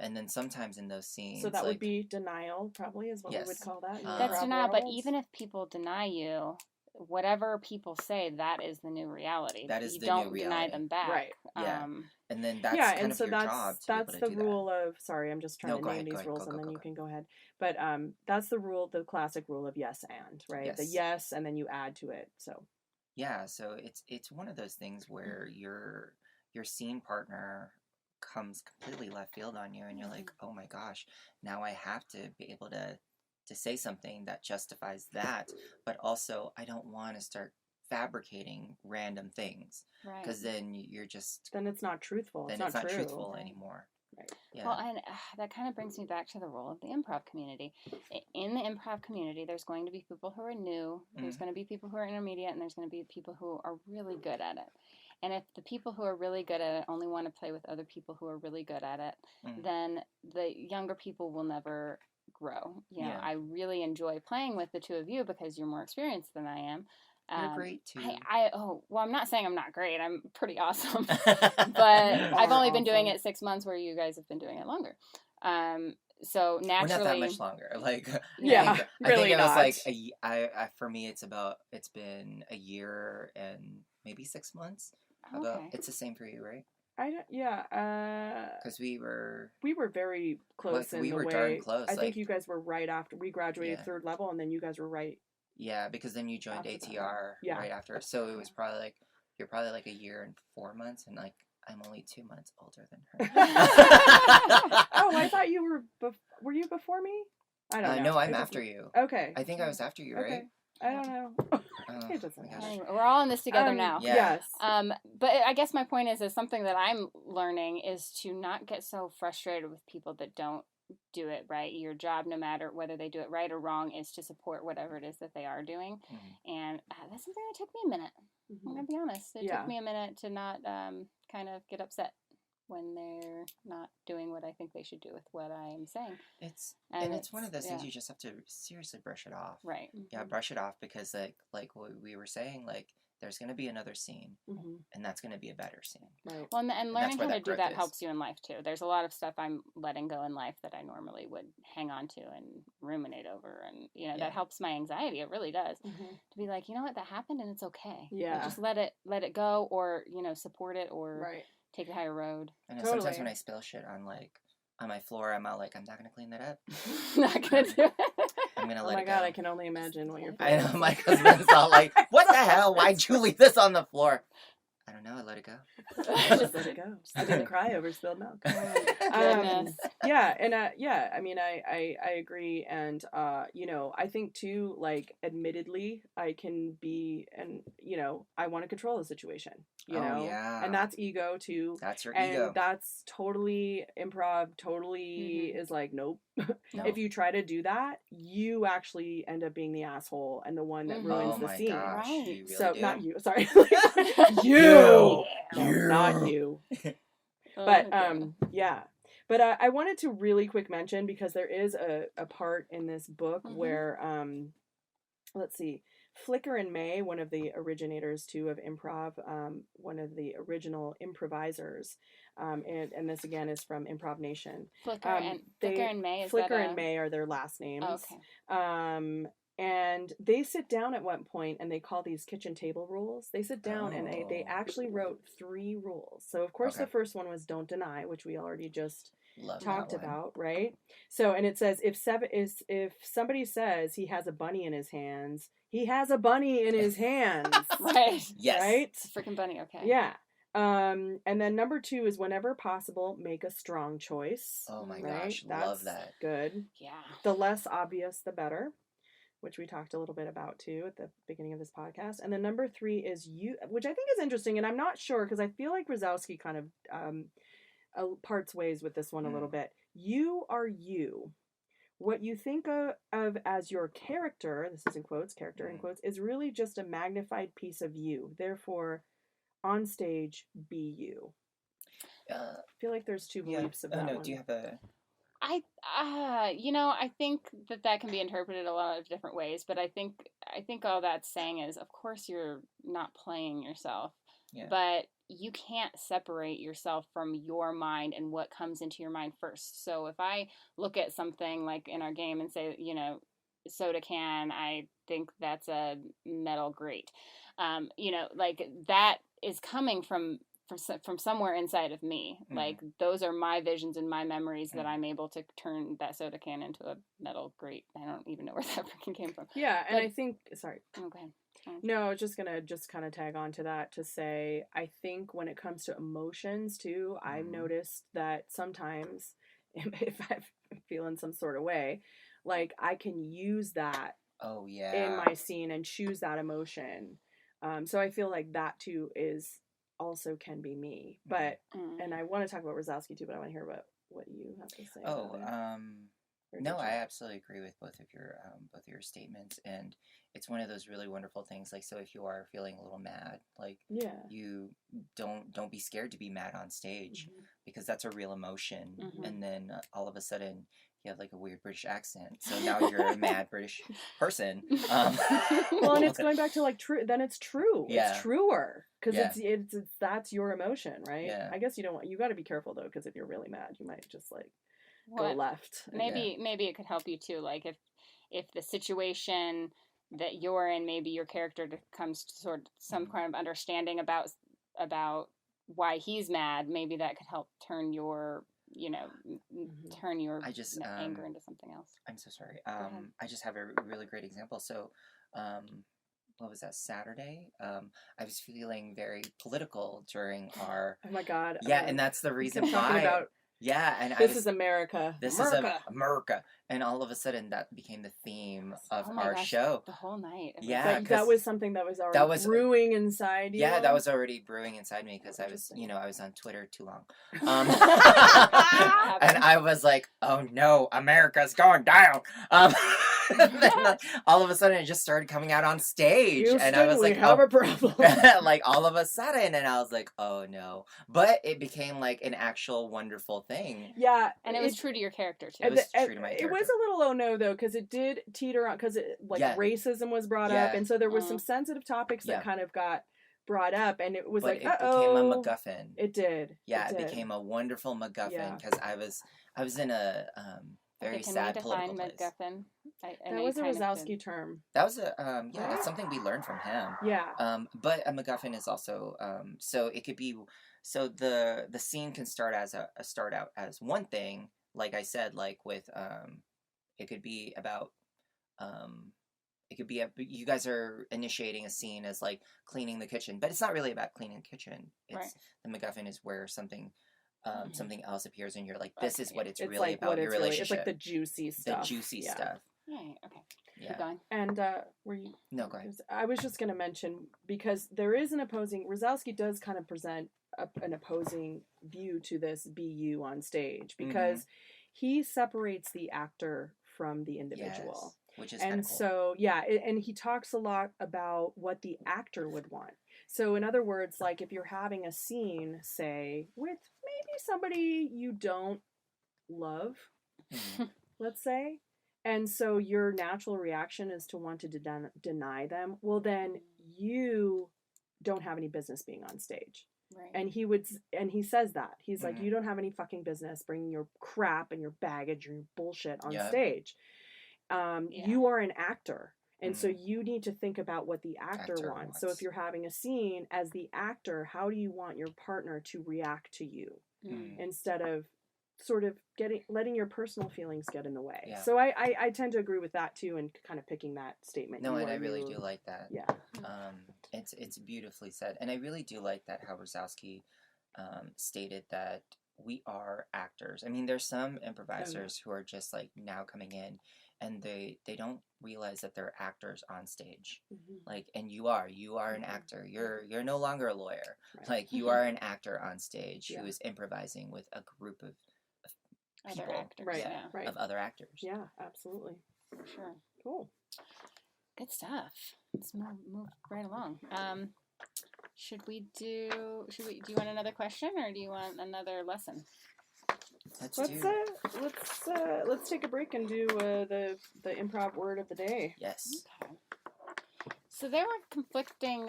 And then sometimes in those scenes, So that like, would be denial, probably, is what we would Yes. call that. in the That's improv denial, but world. even if people deny you, whatever people say, that is the new reality. That is you the don't new deny reality. them back. Right. Yeah. and then that's yeah, kind and of so your job to that's be able the to do rule of. Sorry, I'm just trying No, to go name ahead, these go ahead, rules, go, and go, then go, you go. can go ahead. But that's the rule, the classic rule of yes and, right? The Yes. yes, and then you add to it. So that. Yeah, so it's one of those things where your scene partner comes completely left field on you, and you're like, oh my gosh, now I have to be able to say something that justifies that, but also I don't want to start fabricating random things, Right. because then you're just then it's not truthful. then it's not true. truthful anymore. Right. Yeah. Well, and that kind of brings me back to the role of the improv community. In the improv community, there's going to be people who are new, there's going to be people who are intermediate, and there's going to be people who are really good at it. And if the people who are really good at it only want to play with other people who are really good at it, then the younger people will never grow. Yeah. I really enjoy playing with the two of you because you're more experienced than I am. You're great too. I'm not saying I'm not great. I'm pretty awesome. But I've only been doing it 6 months, where you guys have been doing it longer. So naturally, we're not that much longer. Like, Yeah, I think really it was not. like for me, it's been a year and maybe 6 months. Okay. It's the same for you, right? I don't. Yeah. Because we were very close in we the were way. darn close. I like, think you guys were right after we graduated Yeah. third level, and then you guys were right. Yeah, because then you joined After that. ATR Yeah. right after. So it was probably like you're probably like a year and 4 months, and like I'm only 2 months older than her. Oh, I thought you were. Were you before me? I don't know. No, I'm It after doesn't- you. Okay. I think I was after you, Okay. right? I don't know. Oh, It doesn't my matter. gosh. Anyway, we're all in this together now. Yeah. Yes. But I guess my point is something that I'm learning is to not get so frustrated with people that don't do it right. Your job, no matter whether they do it right or wrong, is to support whatever it is that they are doing. And that's something that took me a minute. I'm Mhm. going to be honest. It Yeah. took me a minute to not kind of get upset. when they're not doing what I think they should do with what I am saying. It's And it's one of those things yeah. you just have to seriously brush it off. Right. Yeah, brush it off, because like what we were saying, like there's going to be another scene, and that's going to be a better scene. Right. Well, and learning where how to that do growth that is. helps you in life too. There's a lot of stuff I'm letting go in life that I normally would hang on to and ruminate over, and Yeah. that helps my anxiety. It really does. Mm-hmm. To be like, you know what, that happened and it's okay. Yeah. Like, just let it go, or support it, or Right. take the higher road. I know Totally. sometimes when I spill shit on my floor, I'm all like, I'm not going to clean that up. Not gonna do it. I'm going to Oh let my it go. god, I can only imagine what you're I know, my husband's all like, what the hell? Why'd you leave this on the floor? I don't know, I let it go. Just let it go. I didn't cry over spilled milk. Goodness. Yeah, and I mean, I agree, and I think too, like, admittedly, I can be, and I want to control the situation, yeah. and that's ego too, That's your and ego. that's totally improv. Totally is like, nope. No. If you try to do that, you actually end up being the asshole and the one that ruins Oh the my scene. gosh, Right. you really So do? not you, sorry, you, You. No, You. not you. Oh, But God. yeah. But I wanted to really quick mention, because there is a part in this book where let's see, Flicker and May, one of the originators too of improv, one of the original improvisers, and this again is from Improv Nation. Flicker and May is Flicker that and May are their last names. Oh, okay. And they sit down at one point and they call these kitchen table rules. They sit down and they actually wrote 3 rules. So of course Okay. the first one was don't deny, which we already just Love talked that one. about, right? So, and it says if somebody says he has a bunny in his hands, he has a bunny in his hands. Right. Yes. Right? It's a freaking bunny. Okay. Yeah. And then number 2 is whenever possible, make a strong choice. Oh my Right? gosh, That's love that. good. Yeah. The less obvious, the better, which we talked a little bit about too at the beginning of this podcast. And then number 3 is you, which I think is interesting, and I'm not sure because I feel like Rosowski kind of parts ways with this one a little bit. You are you. What you think of as your character, this is in quotes, character in quotes, is really just a magnified piece of you. Therefore, on stage, be you. I feel like there's 2 beliefs of that one. Do you have a... I think that can be interpreted a lot of different ways, but I think all that's saying is, of course, you're not playing yourself, but you can't separate yourself from your mind and what comes into your mind first. So if I look at something like in our game and say, soda can, I think that's a metal grate. Like that is coming from somewhere inside of me. Like those are my visions and my memories that I'm able to turn that soda can into a metal grate. I don't even know where that freaking came from. Yeah, and I think, sorry. Okay. No, I was just gonna kind of tag on to that to say, I think when it comes to emotions too, I've noticed that sometimes if I'm feeling some sort of way, like I can use that in my scene and choose that emotion. So I feel like that too is also can be me. But and I want to talk about Rosowski too, but I want to hear what you have to say. No, I absolutely agree with both of your statements, and it's one of those really wonderful things. Like, so if you are feeling a little mad, like, you don't be scared to be mad on stage, because that's a real emotion. And then all of a sudden you have like a weird British accent, so now you're a mad British person. Well, and it's going back to like true. Then it's true. Yeah. It's truer because it's that's your emotion, right? Yeah. I guess you got to be careful though, because if you're really mad, you might just like go left. Maybe it could help you too. Like if the situation that you're in, maybe your character comes to sort of some kind of understanding about why he's mad. Maybe that could help turn your anger into something else. I'm so sorry. I just have a really great example. So, what was that, Saturday? I was feeling very political during our... Oh my God. Yeah, and that's the reason why... Talking about, and this is America. This is America. And all of a sudden, that became the theme of our show. The whole night. Yeah, that was something that was already brewing inside you. Yeah, that was already brewing inside me, because I was on Twitter too long. And I was like, oh no, America's going down. then all of a sudden it just started coming out on stage, and I was we like, have a problem. like all of a sudden, and I was like, oh no. But it became like an actual wonderful thing. Yeah, And it was true to your character too. It was true to my It was character. a little oh no though, because it did teeter on, because Yeah. racism was brought up, and so there was some sensitive topics that kind of got brought up, and it was But like, it became a MacGuffin. It did. Yeah, it became a wonderful MacGuffin, because I was in a very sad political place. MacGuffin? That was a Rosowski term. That was a that's something we learned from him. Yeah. But a MacGuffin is also so it could be, so the scene can start out as one thing, like I said, like with it could be about it could be you guys are initiating a scene as like cleaning the kitchen, but it's not really about cleaning the kitchen. It's the MacGuffin is where something something else appears, and you're like, this is what it's really like about, your relationship. It's like the juicy stuff. Stuff. Right. Okay. Yeah. Keep going. And were you? No, go ahead. I was just going to mention, because there is an opposing. Rosowski does kind of present an opposing view to this BU on stage, because he separates the actor from the individual. Yes, which is and cool. So and he talks a lot about what the actor would want. So in other words, like if you're having a scene, say, with maybe somebody you don't love, let's say, and so your natural reaction is to want to deny them, well then you don't have any business being on stage. Right. And he says that. He's like, you don't have any fucking business bringing your crap and your baggage and your bullshit on stage. You are an actor. And so you need to think about what the actor wants. So if you're having a scene, as the actor, how do you want your partner to react to you? Instead of sort of letting your personal feelings get in the way. Yeah. So I tend to agree with that too, and kind of picking that statement. No, and I really do like that. Yeah. It's beautifully said. And I really do like that how Rosowski stated that we are actors. I mean, there's some improvisers who are just like now coming in, and they don't realize that they're actors on stage. Like, and you are an actor. You're no longer a lawyer. Right. Like, you are an actor on stage who is improvising with a group of people, other actors, of other actors. Yeah, absolutely. For sure. Cool. Good stuff. Let's move right along. Do you want another question, or do you want another lesson? Let's take a break and do the improv word of the day. Yes. Okay. So there were conflicting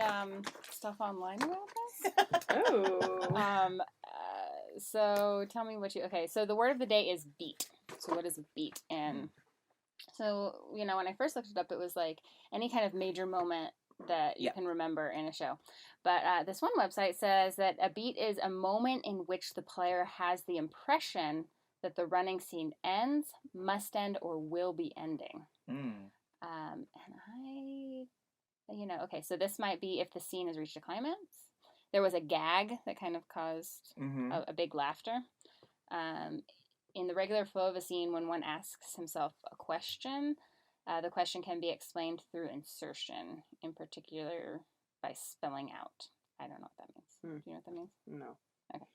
stuff online about this. Oh. So tell me what so the word of the day is beat. So what is a beat? And so, when I first looked it up, it was like any kind of major moment that you can remember in a show. But this one website says that a beat is a moment in which the player has the impression that the running scene ends, must end, or will be ending. And so this might be if the scene has reached a climax. There was a gag that kind of caused a big laughter. In the regular flow of a scene, when one asks himself a question, the question can be explained through insertion, in particular by spelling out. I don't know what that means. Do you know what that means? No. Okay.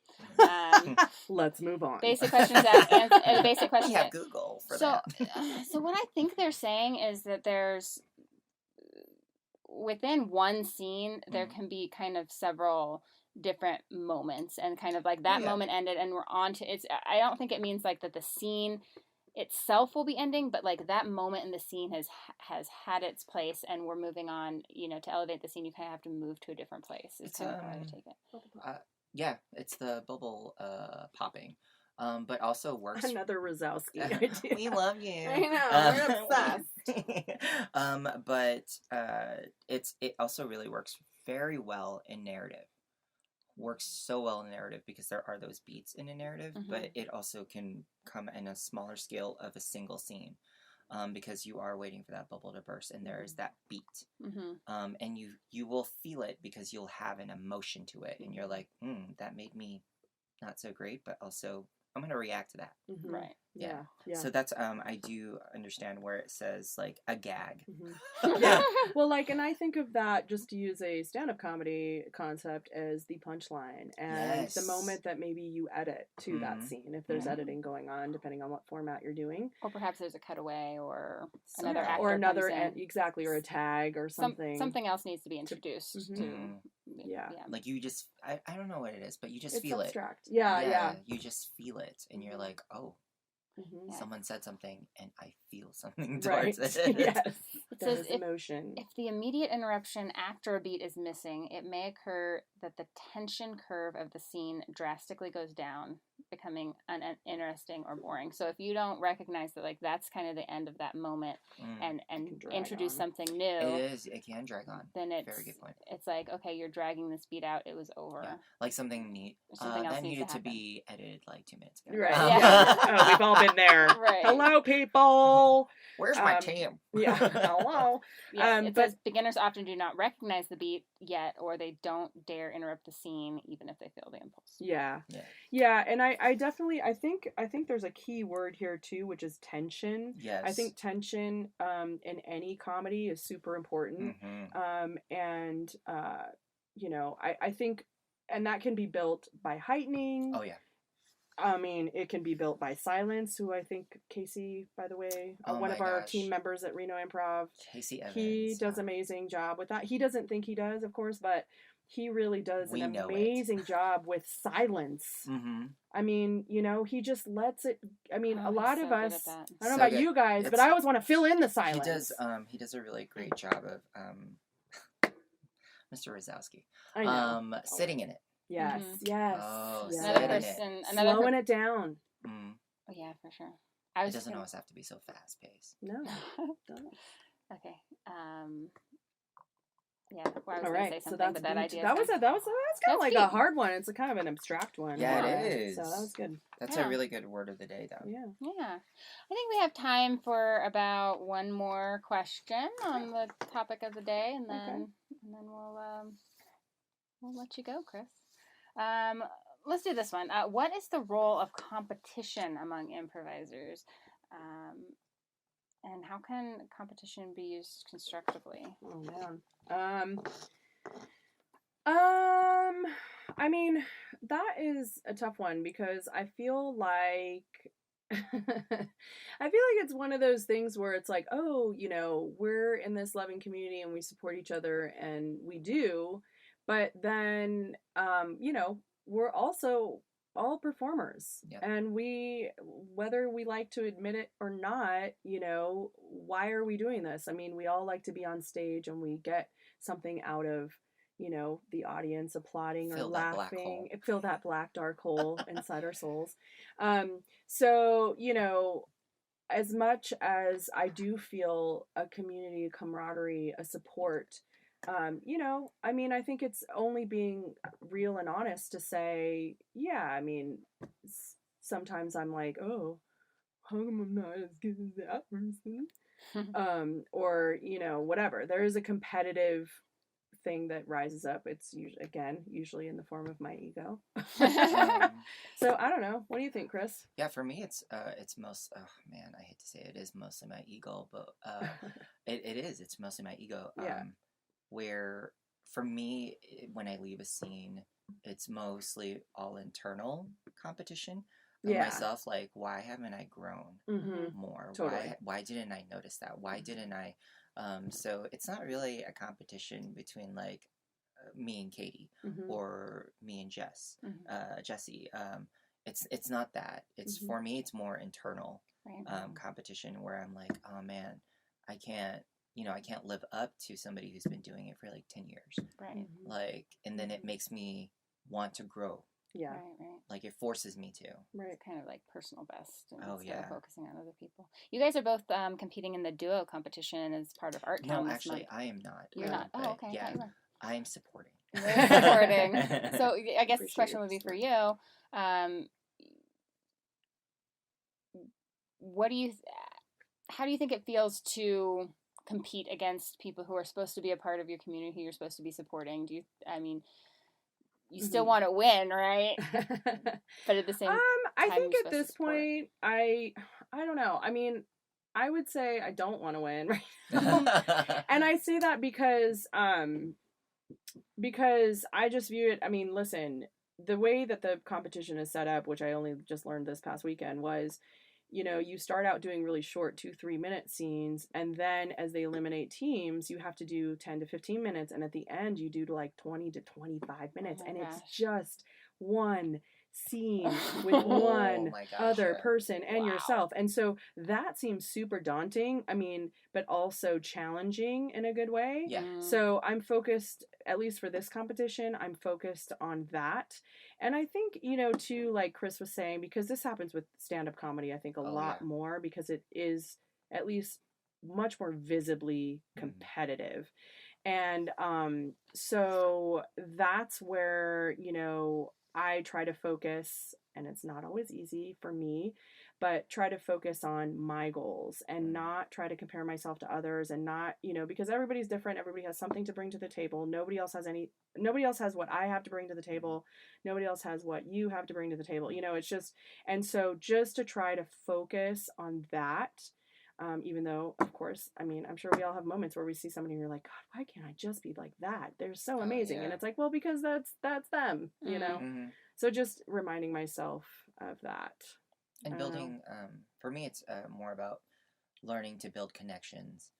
Let's move on. Basic questions. Basic questions. We have Google for that. So what I think they're saying is that there's within one scene there can be kind of several different moments, and kind of like that moment ended and we're on to it's. I don't think it means like that the scene itself will be ending, but like that moment in the scene has had its place and we're moving on. To elevate the scene, you kind of have to move to a different place. It's kind of how I would take it. Yeah, it's the bubble popping, but also works. Another Rosowski idea. We love you. I know, we're obsessed. But it also really works very well in narrative. Works so well in narrative because there are those beats in a narrative, but it also can come in a smaller scale of a single scene. Because you are waiting for that bubble to burst, and there is that beat, and you will feel it because you'll have an emotion to it, and you're like, that made me not so great, but also gonna react to that. Mhm. Right. Yeah. Yeah. So that's I do understand where it says like a gag. Mhm. Yeah. Well, like, and I think of that, just to use a stand-up comedy concept, as the punchline, and the Yes. moment that maybe you edit to that Mhm. scene, if there's Mhm. editing going on, depending on what format you're doing, Or perhaps there's a cutaway or Some- another actor or another, comes in. exactly, or a tag or something. Something else needs to be introduced Mhm. to. Yeah. Like you just I don't know what it is, but you just It's feel abstract. Yeah. Yeah. You just feel it, and you're Mhm. like, oh, Mhm. Yeah. someone said something, and I feel something Right. towards it. Yes. It That says is emotion. if the immediate interruption after a beat is missing, it may occur that the tension curve of the scene drastically goes down, becoming uninteresting or boring. So if you don't recognize that, like, that's kind of the end of that moment, Mm. and can drag introduce on. something new, It can drag on. then it's Very good point. It's like, okay, you're dragging this beat out. It was over. Yeah. Like something neat. Something else that needs needed to to happen. be edited like 2 minutes ago. Right. Yeah. Oh, we've all been there. Right. Hello, people. Where's my team? Yeah. Hello. Yeah, it but says beginners often do not recognize the beat yet, or they don't dare interrupt the scene, even if they feel the impulse. yeah. Yeah. Yeah, and I definitely, I think there's a key word here too, which is tension. Yes. I think tension in any comedy is super important. Mhm. And you know, I think, and that can be built by heightening. Oh yeah. I mean, it can be built by silence, who I think Casey, by the way, Oh one my of our gosh. team members at Reno Improv, Casey Evans. he does amazing job with that. He doesn't think he does, of course, but he really does We an know it. amazing job with silence. Mm-hmm. I mean, you know, he just lets it. I mean, a lot he's of so good us. at that. I don't know So about good. you guys, but It's- I always want to fill in the silence. He does a really great job of Mr. Rosowski. I know. Sitting in it. Yes. Mhm. Yes. Oh, yes. Another sit in it. person, Slowing it down. Mm. Oh, yeah, for sure. It doesn't always have to be so fast paced. No. Don't. Okay. Yeah. Well, I was All going right. to say So something, that's but that idea. that's kind of That's like deep. a hard one. It's a kind of an abstract one. Yeah, it is. So that was good. That's Yeah. a really good word of the day, though. Yeah. Yeah. I think we have time for about one more question on the topic of the day, and then we'll let you go, Chris. Let's do this one. What is the role of competition among improvisers? And how can competition be used constructively? Oh man. I mean, that is a tough one, because I feel like it's one of those things where it's like, oh, you know, we're in this loving community and we support each other, and we do, but then you know, we're also all performers. Yep. And whether we like to admit it or not, you know, why are we doing this? I mean, we all like to be on stage, and we get something out of, you know, the audience applauding or Fill that black laughing. hole. Fill that black dark hole inside our souls. So, you know, as much as I do feel a community, a camaraderie, a support, you know, I mean, I think it's only being real and honest to say, yeah, I mean, sometimes I'm like, oh, how come I'm not as good as that person? Or, you know, whatever. There is a competitive thing that rises up. It's usually in the form of my ego. So I don't know. What do you think, Chris? Yeah, for me, it's most. Oh man, I hate to say it is mostly my ego, but it is. It's mostly my ego. Yeah. Where for me, when I leave a scene, it's mostly all internal competition of Yeah. myself. Like, why haven't I grown Mm-hmm. more? Totally. Why didn't I notice that? Why didn't I? So it's not really a competition between like me and Katie Mm-hmm. or me and Jess, Mhm. Jesse. It's not that. It's Mhm. for me. It's more internal Right. competition where I'm like, oh man, I can't live up to somebody who's been doing it for like 10 years. Right. Mhm. Like, and then it makes me want to grow. Yeah. Right. Like it forces me to. Right. It's kind of like personal best Oh, instead of yeah. focusing on other people. You guys are both competing in the duo competition as part of Art Town No, this actually, month. I am not. You're not. Oh, but okay. I Yeah, thought you were. I am supporting. Very supporting. So I guess this Appreciate question your would be for support. you. How do you think it feels to compete against people who are supposed to be a part of your community, who you're supposed to be supporting? You still Mhm. want to win, right? But at the same I I time think you're at supposed this to support. point, I don't know. I mean, I would say I don't want to win right now. And I say that because I just view it, I mean, listen, the way that the competition is set up, which I only just learned this past weekend, was, you start out doing really short 2-3 minute scenes, and then as they eliminate teams, you have to do 10 to 15 minutes, and at the end you do like 20 to 25 minutes, my and gosh. it's just one scene with Oh one my gosh, other yeah. person and Wow. yourself. And so that seems super daunting. I mean, but also challenging in a good way. Yeah. So I'm focused, at least for this competition, I'm focused on that. And I think, too, like Chris was saying, because this happens with stand-up comedy, I think a lot yeah. more, because it is at least much more visibly competitive. And so that's where, I try to focus, and it's not always easy for me, but try to focus on my goals and not try to compare myself to others, and not, because everybody's different. Everybody has something to bring to the table. Nobody else has what I have to bring to the table. Nobody else has what you have to bring to the table. It's just, and so just to try to focus on that. Even though, of course, I mean, I'm sure we all have moments where we see somebody and you're like, God, why can't I just be like that? They're so amazing. Yeah. And it's like, well, because that's them, Mm-hmm. So just reminding myself of that. And building, for me, it's more about learning to build connections,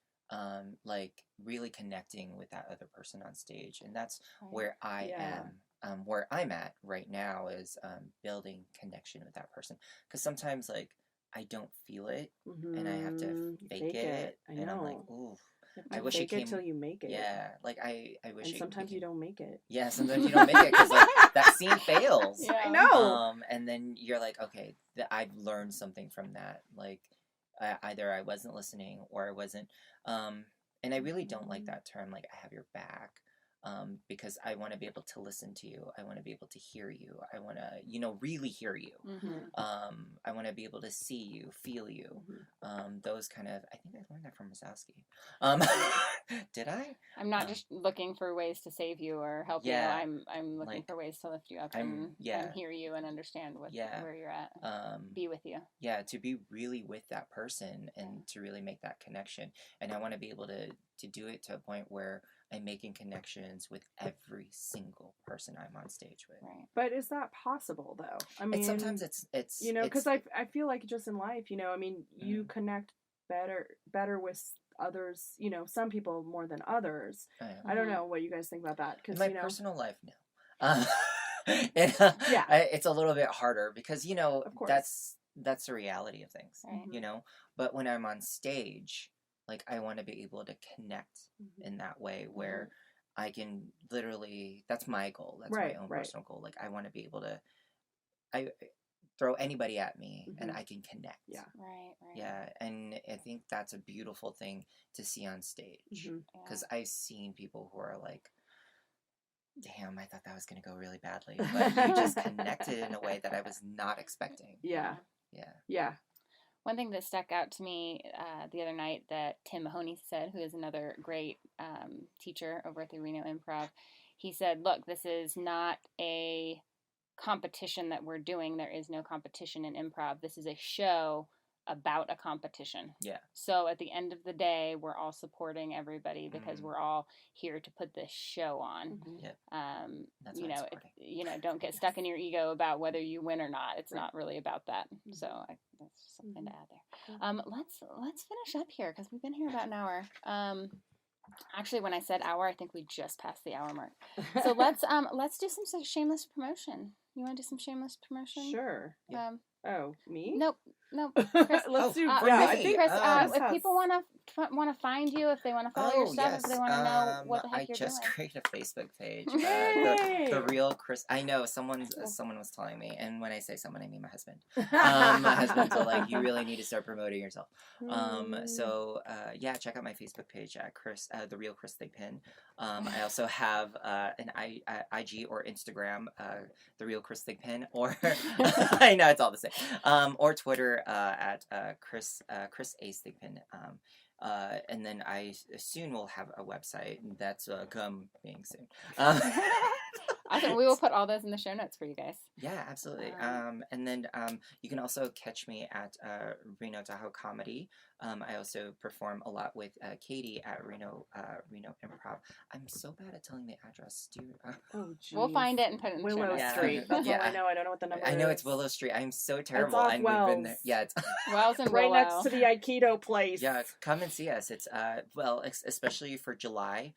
like really connecting with that other person on stage. And that's where I am. Where I'm at right now is building connection with that person. Because sometimes, like, I don't feel it, and I have to fake it. I and know. I'm like, ooh, I wish it came till you make it. Yeah, like I wish. And sometimes you don't make it. Yeah, sometimes you don't make it because like that scene fails. Yeah. I know. And then you're like, okay, I've learned something from that. Like, either I wasn't listening or I wasn't. And I really don't like that term. Like, I have your back. Because I want to be able to listen to you. I want to be able to hear you. I want to, really hear you. I want to be able to see you, feel you. Those kind of, I think I learned that from Wazowski. Did I? I'm not just looking for ways to save you or help you. I'm looking like, for ways to lift you up and hear you and understand where you're at. Be with you. Yeah, to be really with that person and to really make that connection. And I want to be able to do it to a point where I'm making connections with every single person I'm on stage with. Right. But is that possible, though? I mean, sometimes it's because I feel like just in life, I mean, you connect better with others, some people more than others. I don't know what you guys think about that. Because in my personal life, no. It's a little bit harder because of course. that's the reality of things, right. But when I'm on stage, like, I want to be able to connect in that way where I can literally, that's my goal. That's my own personal goal. Like, I want to be able to, I throw anybody at me and I can connect. Yeah. Right. Yeah. And I think that's a beautiful thing to see on stage. Because I've seen people who are like, damn, I thought that was going to go really badly. But you just connected in a way that I was not expecting. Yeah. One thing that stuck out to me the other night that Tim Mahoney said, who is another great teacher over at the Reno Improv, he said, look, this is not a competition that we're doing. There is no competition in improv. This is a show about a competition. Yeah. So at the end of the day, we're all supporting everybody because we're all here to put this show on. That's don't get stuck in your ego about whether you win or not. It's not really about that. So that's something to add there. Let's finish up here because we've been here about an hour. Actually, when I said hour, I think we just passed the hour mark. So let's do some shameless promotion. You want to do some shameless promotion? Sure. Oh, me? Nope. Chris, let's do. I think Chris. If people want to find you, if they want to follow your stuff, yes. if they want to know what the heck you're doing. I just created a Facebook page. The real Chris. I know someone was telling me, and when I say someone, I mean my husband. My husband's like, you really need to start promoting yourself. So check out my Facebook page at Chris, the real Chris Thigpen. I also have an IG or Instagram, the real Chris Thigpen, or I know it's all the same. Or Twitter at Chris A. Thigpen. And then I soon will have a website that's coming soon. Awesome. We will put all those in the show notes for you guys. Yeah, absolutely. Um, And then you can also catch me at Reno Tahoe Comedy. I also perform a lot with Katie at Reno Improv. I'm so bad at telling the address. Do you? Oh, We'll geez. find it and put it in the show Willow notes. Yeah. Street. That's Yeah. all I know. I don't know what the number is. I know it's Willow Street. I'm so terrible. off and we've been there. Wells. Yeah, it's Wells and Right Willow. next to the Aikido place. yeah. Come and see us. It's especially for July.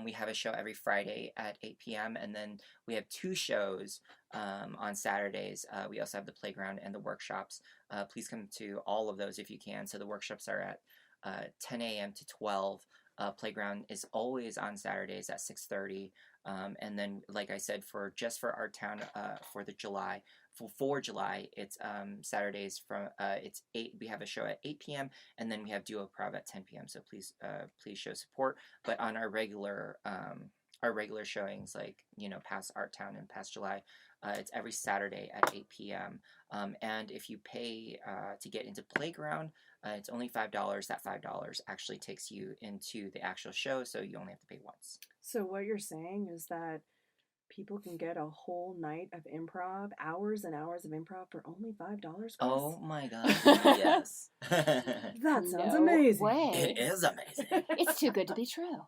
We have a show every Friday at 8 p.m. and then we have 2 shows on Saturdays. We also have the playground and the workshops. Please come to all of those if you can. So the workshops are at 10 a.m. to 12. Playground is always on Saturdays at 6:30. And then, like I said, for our town for July, it's Saturdays from it's 8. We have a show at 8 p.m. and then we have duo improv at 10 p.m. So please show support. But on our regular showings, like past Art Town and past July, it's every Saturday at 8 p.m. And if you pay to get into Playground, it's only $5. That $5 actually takes you into the actual show, so you only have to pay once. So what you're saying is that people can get a whole night of improv, hours and hours of improv for only $5, Chris? Oh my God! Yes, That sounds No amazing. way. it is amazing. It's too good to be true.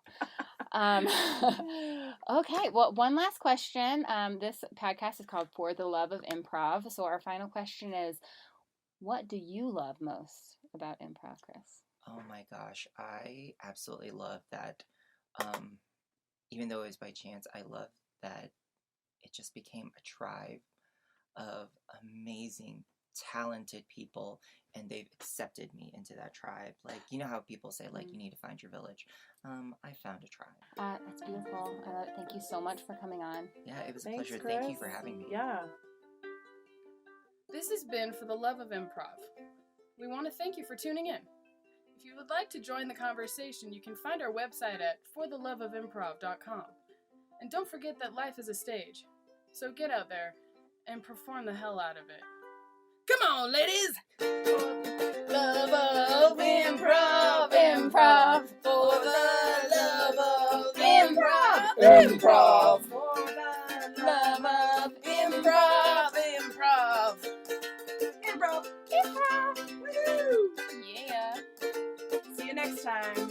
Okay, well, one last question. This podcast is called For the Love of Improv. So our final question is, what do you love most about improv, Chris? Oh my gosh, I absolutely love that. Even though it was by chance, I love that it just became a tribe of amazing, talented people, and they've accepted me into that tribe. Like, you know how people say, like, you need to find your village. I found a tribe. That's beautiful. I love it. Thank you so much for coming on. Yeah, it was Thanks, a pleasure. Thank you Chris. for having me. Yeah. This has been For the Love of Improv. We want to thank you for tuning in. If you would like to join the conversation, you can find our website at fortheloveofimprov.com. And don't forget that life is a stage. So get out there and perform the hell out of it. Come on, ladies! Love of improv, improv. For the love of improv, improv. For the love of improv, improv. Improv, improv. Woohoo! Yeah. See you next time.